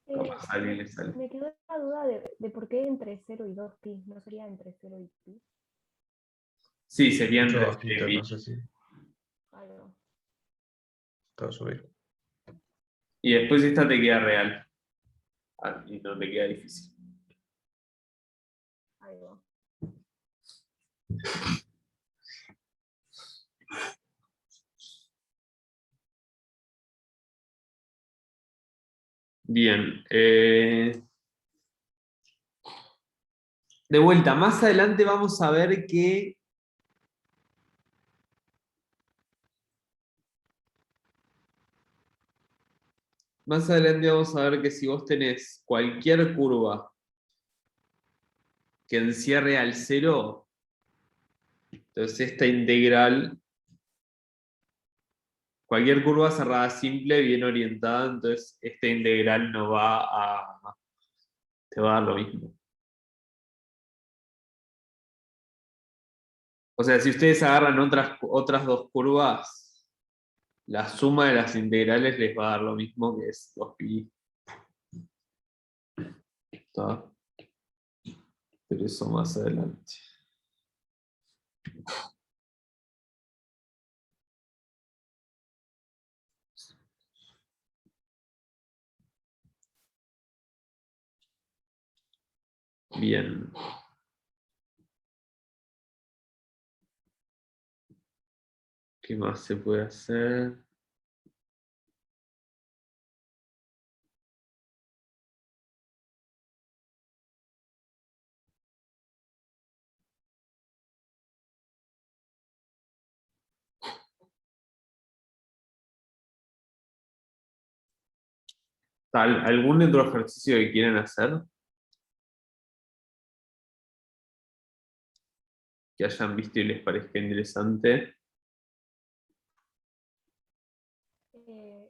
Capaz a alguien le sale. Me quedó la duda de por qué entre 0 y 2pi, ¿no sería entre 0 y pi? Sí, sería Mucho entre bajito, pi. no sé si Ahí va, te va a subir. Y después esta te queda real. Ah, y no te queda difícil. ahí va. Bien. De vuelta, más adelante vamos a ver que más adelante vamos a ver que si vos tenés cualquier curva que encierre al cero, entonces esta integral, cualquier curva cerrada simple, bien orientada, entonces esta integral no va a, te va a dar lo mismo. O sea, si ustedes agarran otras dos curvas, la suma de las integrales les va a dar lo mismo, que es 2pi. ¿Está? Pero eso más adelante. Bien. ¿Qué más se puede hacer? ¿Algún otro ejercicio que quieran hacer? Que hayan visto y les parezca interesante.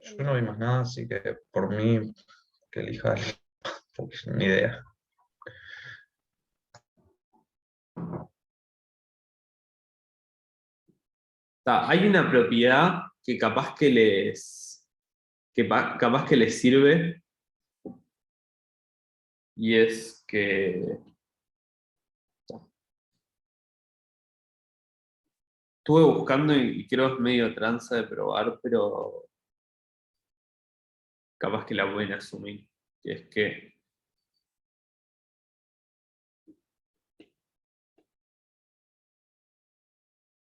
Yo no vi más nada, así que por mí que elija alguien, porque ni idea. Hay una propiedad que capaz que capaz que les sirve, y es que estuve buscando y creo que es medio tranza de probar, pero capaz que la pueden asumir, que es que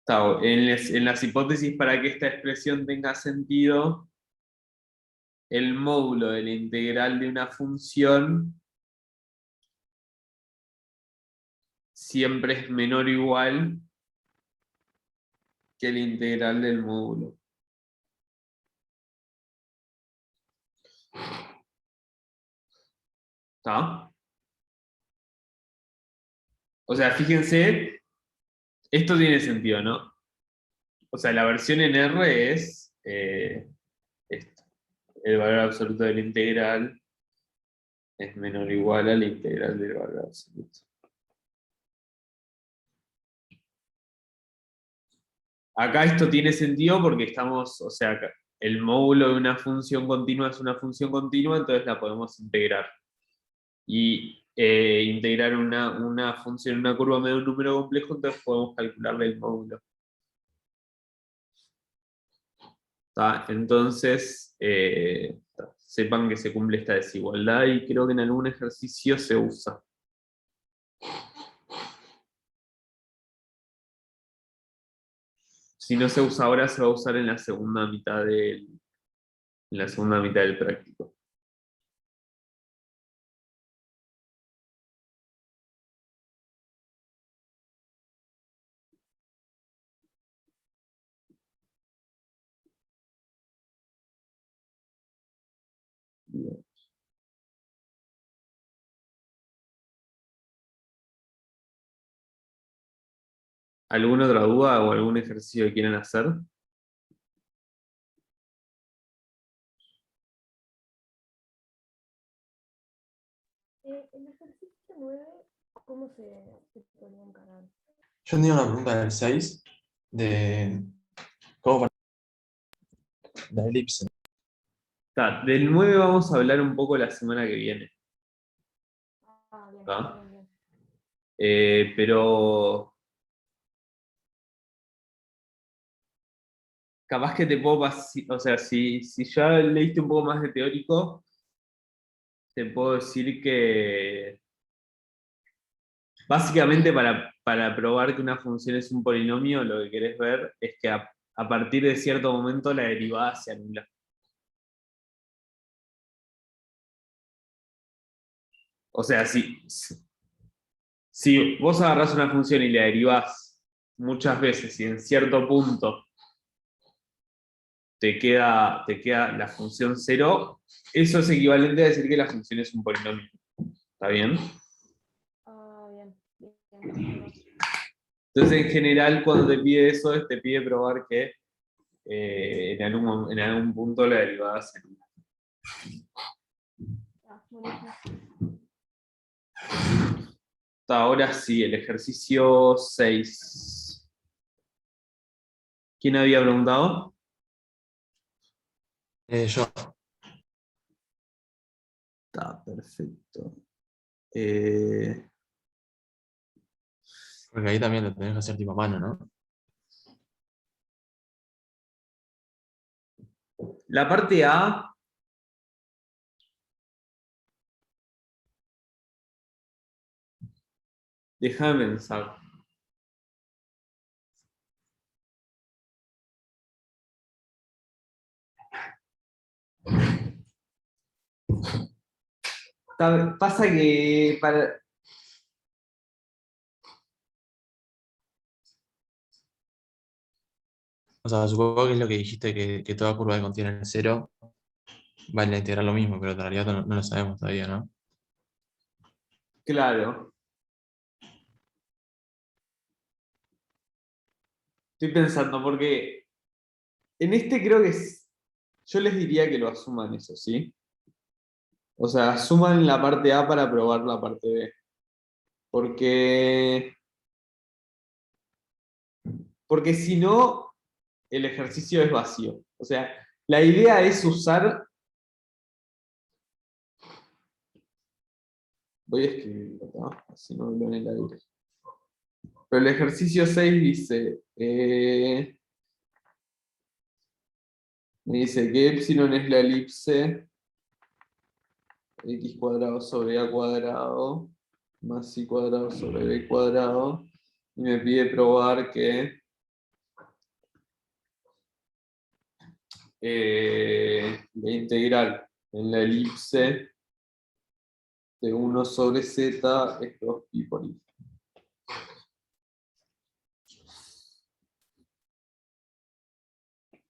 en las hipótesis para que esta expresión tenga sentido, el módulo de la integral de una función siempre es menor o igual que la integral del módulo. ¿Está? O sea, fíjense, esto tiene sentido, ¿no? O sea, la versión en R es esto. El valor absoluto de la integral es menor o igual a la integral del valor absoluto. Acá esto tiene sentido porque estamos, o sea, el módulo de una función continua es una función continua, entonces la podemos integrar. Y integrar una función en una curva medio un número complejo, entonces podemos calcularle el módulo. ¿Tá? Entonces, sepan que se cumple esta desigualdad y creo que en algún ejercicio se usa. Si no se usa ahora, se va a usar en la segunda mitad del práctico. Bien. ¿Alguna otra duda o algún ejercicio que quieran hacer? El ejercicio 9, ¿cómo se podría encarar? Yo tenía una pregunta del 6 de cómo la elipse. Del 9 vamos a hablar un poco la semana que viene. Bien, ¿Tá? bien, bien. Pero capaz que te puedo pasar, o sea, si ya leíste un poco más de teórico, te puedo decir que básicamente para probar que una función es un polinomio, lo que querés ver es que a partir de cierto momento la derivada se anula. O sea, si vos agarrás una función y la derivás muchas veces y en cierto punto te queda la función 0, eso es equivalente a decir que la función es un polinomio. ¿Está bien? Bien, bien, bien. Entonces, en general, cuando te pide eso, te pide probar que en algún punto la derivada se anula. Buenísimo. Hasta ahora sí, el ejercicio 6. ¿Quién había preguntado? Yo. Está perfecto. Porque ahí también lo tenés que hacer tipo a mano, ¿no? La parte A, déjame pensar. Pasa que para... O sea, supongo que es lo que dijiste, que toda curva que contiene el cero vale a integrar lo mismo, pero en realidad no lo sabemos todavía, ¿no? Claro. Estoy pensando, porque en este creo que yo les diría que lo asuman eso, ¿sí? O sea, asuman la parte A para probar la parte B. Porque si no, el ejercicio es vacío. O sea, la idea es usar... Voy a escribirlo, ¿no? Así no hablo en el aire. Pero el ejercicio 6 dice... me dice que epsilon es la elipse x cuadrado sobre a cuadrado más y cuadrado sobre b cuadrado. Y me pide probar que la integral en la elipse de 1 sobre z es 2pi por i.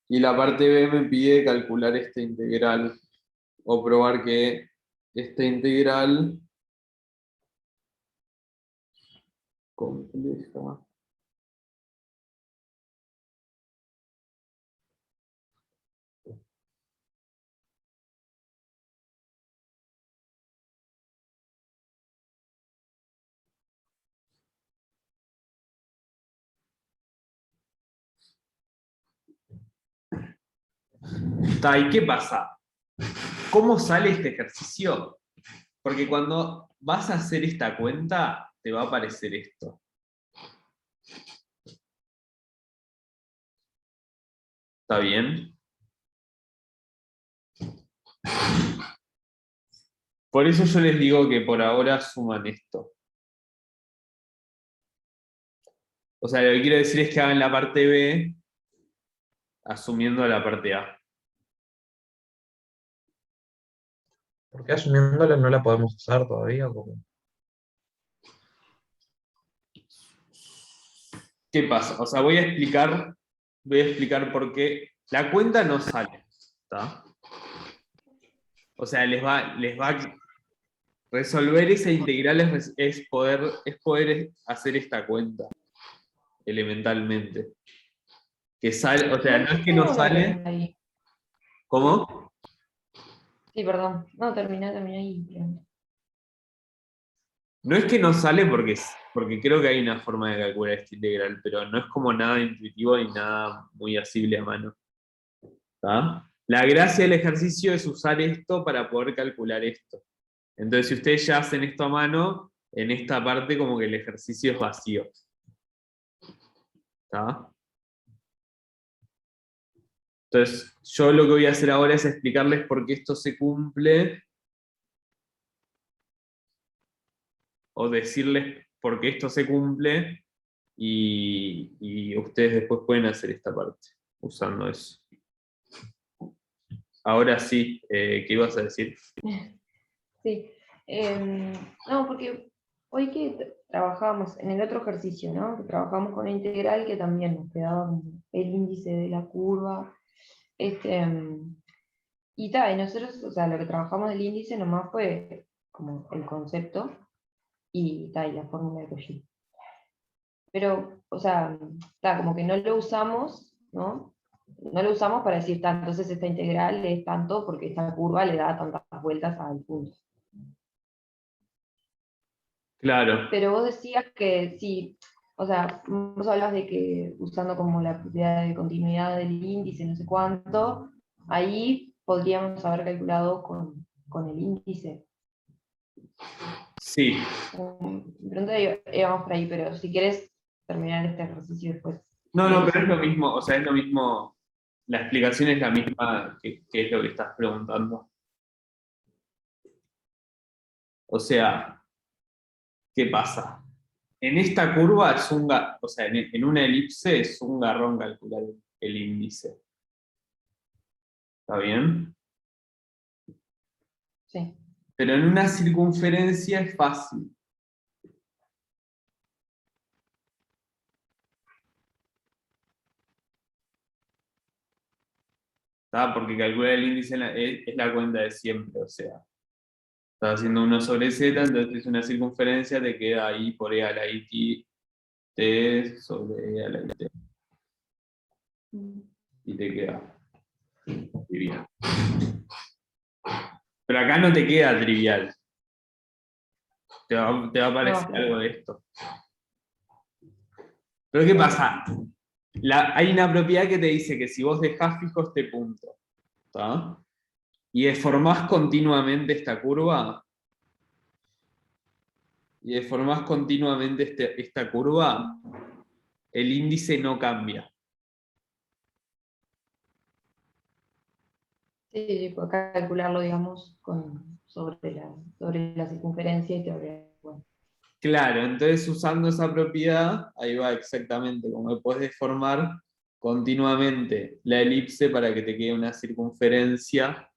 Y la parte b me pide calcular esta integral o probar que esta integral compleja está. ¿Y qué pasa? ¿Cómo sale este ejercicio? Porque cuando vas a hacer esta cuenta, te va a aparecer esto. ¿Está bien? Por eso yo les digo que por ahora suman esto. O sea, lo que quiero decir es que hagan la parte B asumiendo la parte A. ¿Por qué asumiéndola no la podemos usar todavía? Como... ¿Qué pasa? O sea, voy a explicar por qué la cuenta no sale. ¿Está? O sea, les va a resolver esa integral es poder hacer esta cuenta elementalmente. Que sale, o sea, no es que no No, sale. ahí. ¿Cómo? Sí, perdón. No, terminé ahí. No es que no sale porque creo que hay una forma de calcular esta integral, pero no es como nada intuitivo ni nada muy asible a mano. ¿Tá? La gracia del ejercicio es usar esto para poder calcular esto. Entonces, si ustedes ya hacen esto a mano, en esta parte como que el ejercicio es vacío. ¿Tá? Entonces, yo lo que voy a hacer ahora es explicarles por qué esto se cumple, o decirles por qué esto se cumple, y ustedes después pueden hacer esta parte, usando eso. Ahora sí, ¿qué ibas a decir? Sí. No, porque hoy que trabajábamos en el otro ejercicio, ¿no? Que trabajamos con la integral que también nos quedaba como el índice de la curva. Y tal, y nosotros, o sea, lo que trabajamos del índice nomás fue como el concepto y tal, y la fórmula de Cauchy. Pero, o sea, como que no lo usamos, ¿no? No lo usamos para decir, entonces esta integral es tanto porque esta curva le da tantas vueltas al punto. Claro. Pero vos decías que sí, o sea, vos hablas de que usando como la propiedad de continuidad del índice, no sé cuánto, ahí podríamos haber calculado con el índice. Sí, De pronto íbamos por ahí, pero si quieres terminar este ejercicio después. no, pero es lo mismo, o sea, es lo mismo, la explicación es la misma que es lo que estás preguntando. O sea, ¿qué pasa? En esta curva es o sea, en una elipse es un garrón calcular el índice. ¿Está bien? Sí. Pero en una circunferencia es fácil. ¿Está? Porque calcular el índice es la cuenta de siempre, o sea. Estás haciendo 1 sobre z, entonces es una circunferencia, te queda ahí por e a la it t sobre e a la it. Y te queda trivial. Pero acá no te queda trivial. Te va a aparecer No, algo de esto. Pero ¿qué pasa? Hay una propiedad que te dice que si vos dejás fijo este punto, ¿tá? Y deformás continuamente esta curva, esta curva, el índice no cambia. sí, sí, puedo calcularlo, digamos, sobre la circunferencia y teoría. Bueno, Claro, entonces usando esa propiedad, ahí va exactamente, como puedes deformar continuamente la elipse para que te quede una circunferencia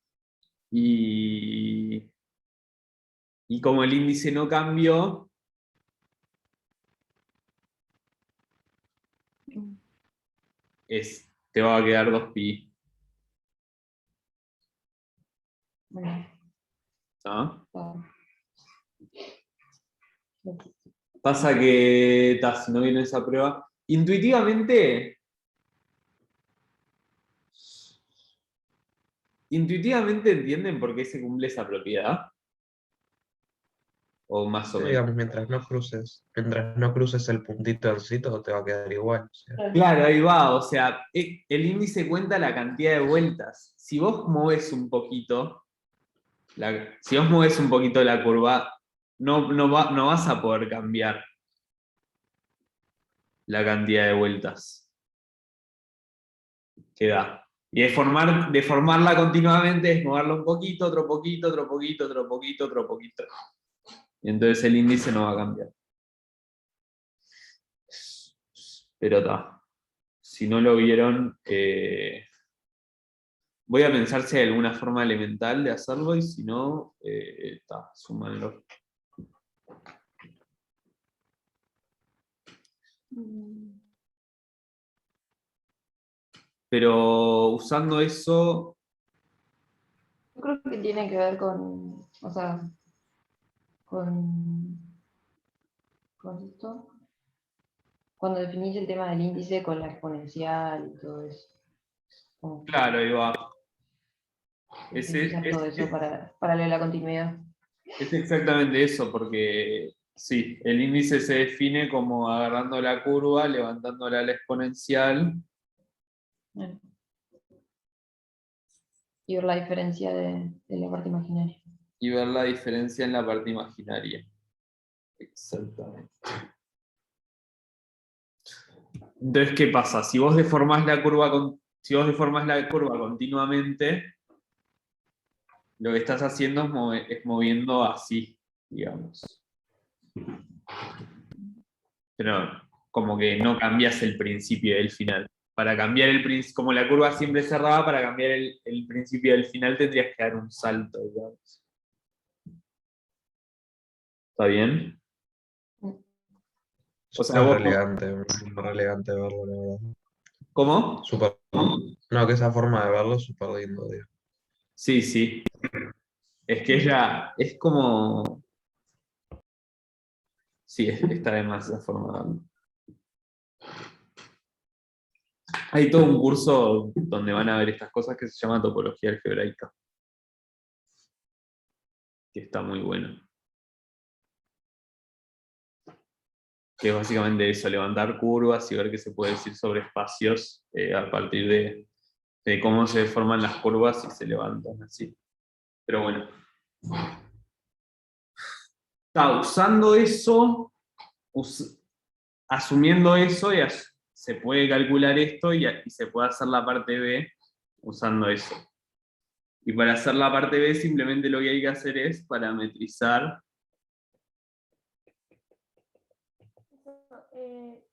y como el índice no cambió, te va a quedar 2pi. bueno, ¿No? está. Pasa que, si no viene esa prueba, intuitivamente entienden por qué se cumple esa propiedad. O más o Sí, menos. digamos, mientras no cruces el puntito del sitio, te va a quedar igual. O sea, Claro, ahí va, o sea, el índice cuenta la cantidad de vueltas. Si vos movés un poquito, la curva, no vas a poder cambiar la cantidad de vueltas que da. Y deformarla continuamente es moverla un poquito, otro poquito, otro poquito, otro poquito, otro poquito. Y entonces el índice no va a cambiar. Pero está. Si no lo vieron, voy a pensar si hay alguna forma elemental de hacerlo y si no, súmanlo. Pero usando eso, Yo creo que tiene que ver con, o sea, con esto, cuando definís el tema del índice con la exponencial y todo eso. Como claro, ahí va. que utilizar todo eso para leer la continuidad. Es exactamente eso, porque sí, el índice se define como agarrando la curva, levantándola a la exponencial. Bueno. Y ver la diferencia de la parte imaginaria. Y ver la diferencia en la parte imaginaria. Exactamente. Entonces, ¿qué pasa? Si vos deformás la curva continuamente, lo que estás haciendo es moviendo así, digamos. Pero como que no cambias el principio del final. Para cambiar como la curva siempre es cerrada, para cambiar el principio del final tendrías que dar un salto, digamos. ¿Está bien? O sea, es vos, elegante, muy elegante verlo, la verdad. ¿cómo? Súper, no, que esa forma de verlo es súper lindo, digo. Sí, sí. Es que ella es como. Sí, está de más esa forma de verlo. Hay todo un curso donde van a ver estas cosas que se llama topología algebraica. Que está muy bueno. que es básicamente eso, levantar curvas y ver qué se puede decir sobre espacios a partir de cómo se forman las curvas y se levantan así. Pero bueno. Está usando eso, asumiendo eso, se puede calcular esto y se puede hacer la parte B usando eso. Y para hacer la parte B simplemente lo que hay que hacer es parametrizar.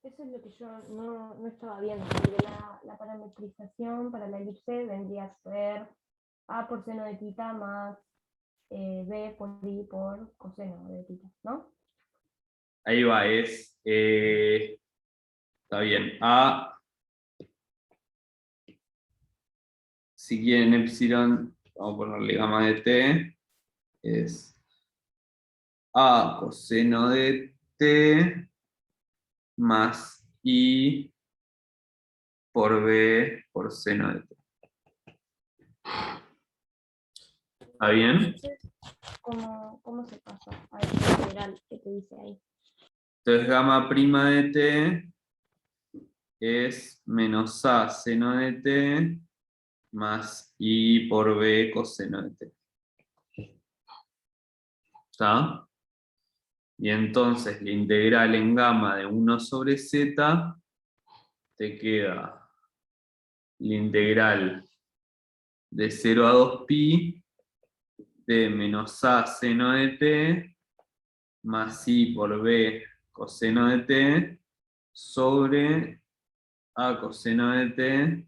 Eso es lo que yo no estaba viendo, porque la parametrización para la elipse vendría a ser A por seno de tita más B por I por coseno de tita, ¿no? Ahí va, está bien, A, si quieren epsilon, vamos a ponerle gamma de t, es A coseno de t más I por B por seno de t. ¿Está bien? Entonces, ¿cómo se pasa a ese integral que te dice ahí? Entonces gamma prima de t es menos A seno de t más I por B coseno de t. ¿Está? Y entonces la integral en gamma de 1 sobre z te queda la integral de 0 a 2pi de menos A seno de t más I por B coseno de t sobre A coseno de t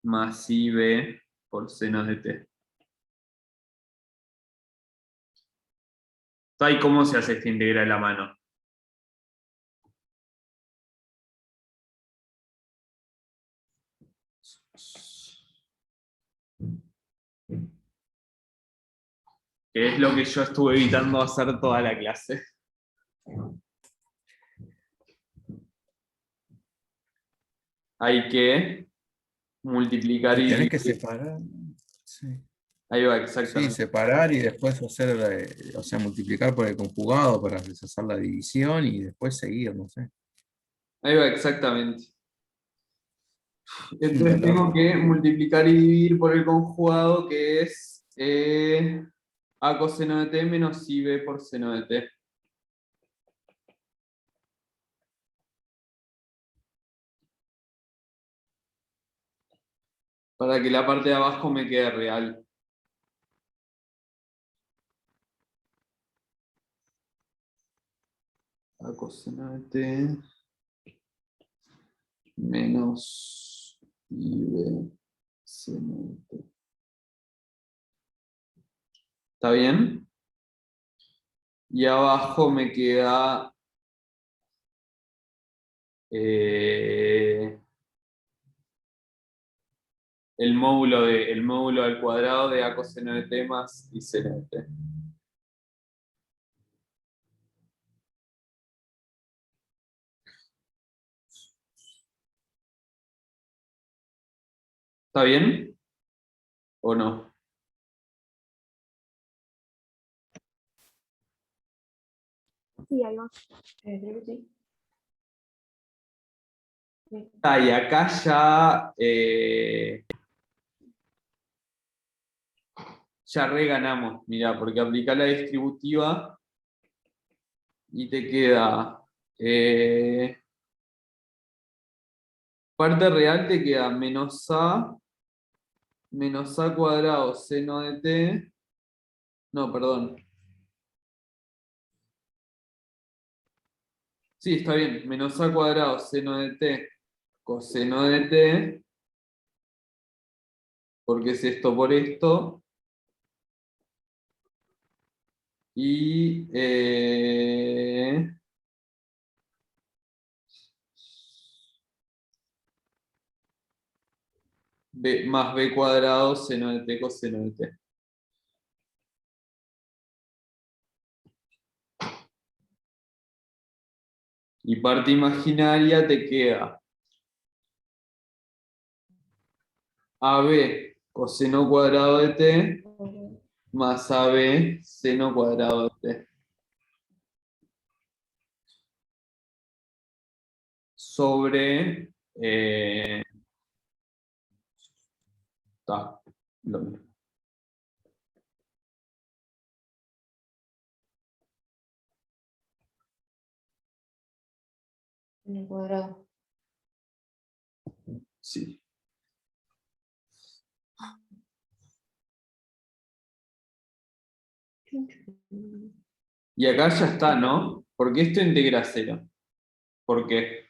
más IB por seno de t. ¿Y cómo se hace esta integral a mano? Que es lo que yo estuve evitando hacer toda la clase. Hay que multiplicar y Tenés que dividir. separar. Sí. Ahí va, Sí, exactamente. separar y después hacer, o sea, multiplicar por el conjugado para deshacer la división y después seguir, no sé. Ahí va, exactamente. Un Entonces dolor. tengo que multiplicar y dividir por el conjugado que es A coseno de t menos IB por seno de t. Para que la parte de abajo me quede real. A coseno de t menos IB seno de t. ¿Está bien? Y abajo me queda el módulo al cuadrado de A coseno de t más I seno de t. ¿Está bien? ¿O no? Sí, ahí va. Creo que sí. Sí. Y acá ya reganamos, mirá, porque aplica la distributiva y te queda parte real, te queda menos A cuadrado seno de t. No, perdón. Sí, está bien. Menos A cuadrado seno de t coseno de t. Porque es esto por esto. Y B más b cuadrado seno de t coseno de t. Y parte imaginaria te queda AB coseno cuadrado de t más AB seno cuadrado de t. sobre lo mismo. En el cuadrado. Sí. Y acá ya está, ¿no? Porque esto integra 0. ¿Por qué?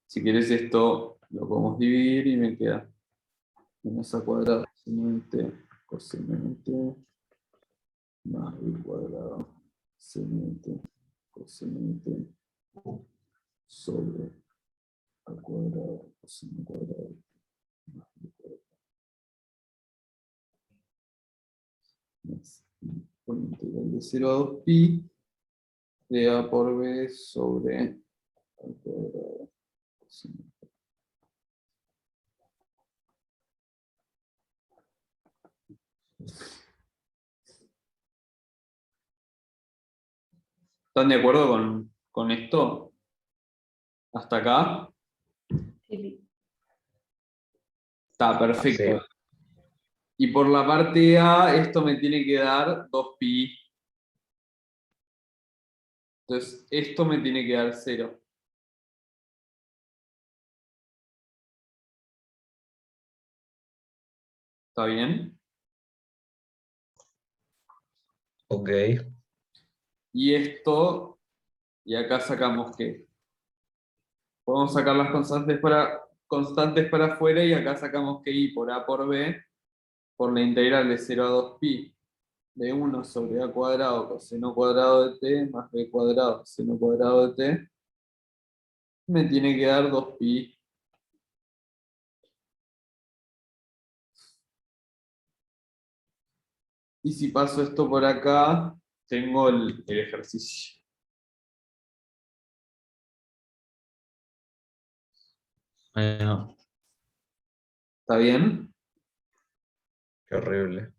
Si quieres esto, lo podemos dividir y me queda menos a cuadrado, seno de t, coseno de t, más b cuadrado, seno de t, coseno de t, sobre a cuadrado, coseno cuadrado, más b cuadrado, más i por integral de 0 a 2pi, de a por b sobre al cuadrado, coseno. ¿Están de acuerdo con esto? ¿Hasta acá? Sí. Está perfecto. Sí. Y por la parte A, esto me tiene que dar 2pi. Entonces, esto me tiene que dar 0. ¿Está bien? Ok. Y esto, y acá sacamos ¿qué? Podemos sacar las constantes para afuera y acá sacamos que i por a por b por la integral de 0 a 2pi de 1 sobre a cuadrado coseno cuadrado de t más b cuadrado seno cuadrado de t me tiene que dar 2pi. Y si paso esto por acá, tengo el ejercicio. No. ¿Está bien? Qué horrible.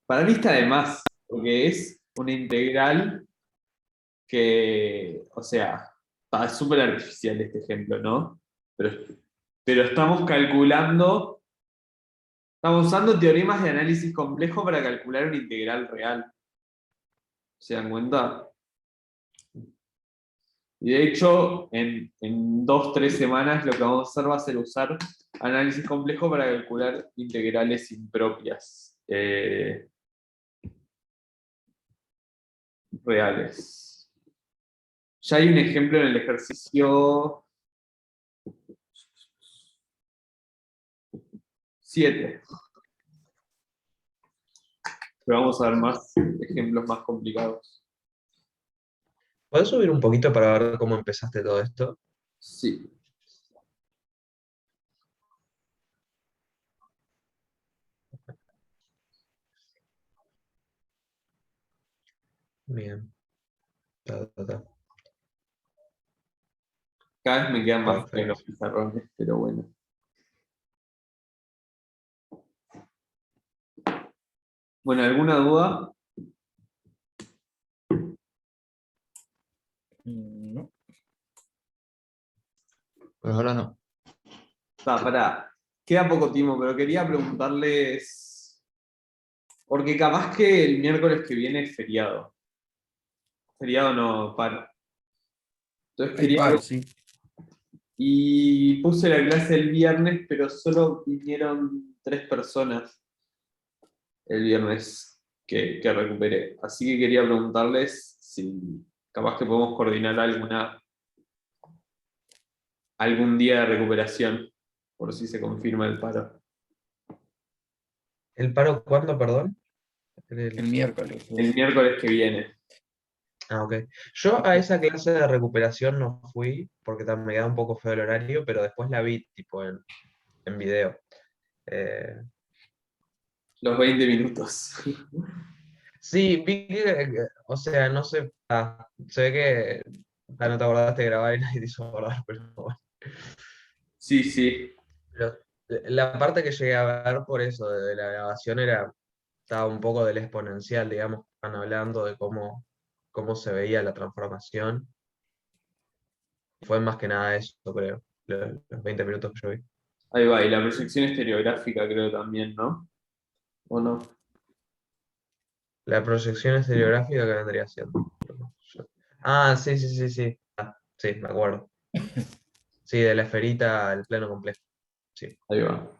Para mí está de más, porque es una integral que, o sea, es súper artificial este ejemplo, ¿no? Pero estamos calculando, estamos usando teoremas de análisis complejo para calcular una integral real. ¿Se dan cuenta? Y de hecho, en 2-3 semanas lo que vamos a hacer va a ser usar análisis complejo para calcular integrales impropias reales. Ya hay un ejemplo en el ejercicio 7. Pero vamos a ver más ejemplos más complicados. ¿Puedes subir un poquito para ver cómo empezaste todo esto? Sí. Bien. Ta, ta, ta. Cada vez me quedan más feos Perfecto. los pizarrones, pero bueno. Bueno, ¿alguna duda? No. Por ahora no. Pará. Queda poco tiempo, pero quería preguntarles. Porque capaz que el miércoles que viene es feriado. Feriado no, paro. Entonces Hay quería. paro, sí. Y puse la clase el viernes, pero solo vinieron 3 personas el viernes que recuperé. Así que quería preguntarles si capaz que podemos coordinar algún día de recuperación, por si se confirma el paro. ¿El paro cuándo, perdón? El miércoles. El miércoles que viene. Ah, ok. Yo a esa clase de recuperación no fui porque me quedaba un poco feo el horario, pero después la vi tipo en video. Eh, Los 20 minutos. sí, vi que, o sea, no sé, se ve que no te acordaste de grabar y nadie te hizo acordar, pero bueno. Sí, sí. Pero la parte que llegué a ver por eso de la grabación era estaba un poco del exponencial, digamos, están hablando de cómo se veía la transformación. Fue más que nada eso, creo, los 20 minutos que yo vi. Ahí va, y la proyección estereográfica creo también, ¿no? ¿O no? La proyección estereográfica que vendría siendo. Ah, sí, sí, sí, sí. Sí, me acuerdo. Sí, de la esferita al plano complejo. Sí. Ahí va.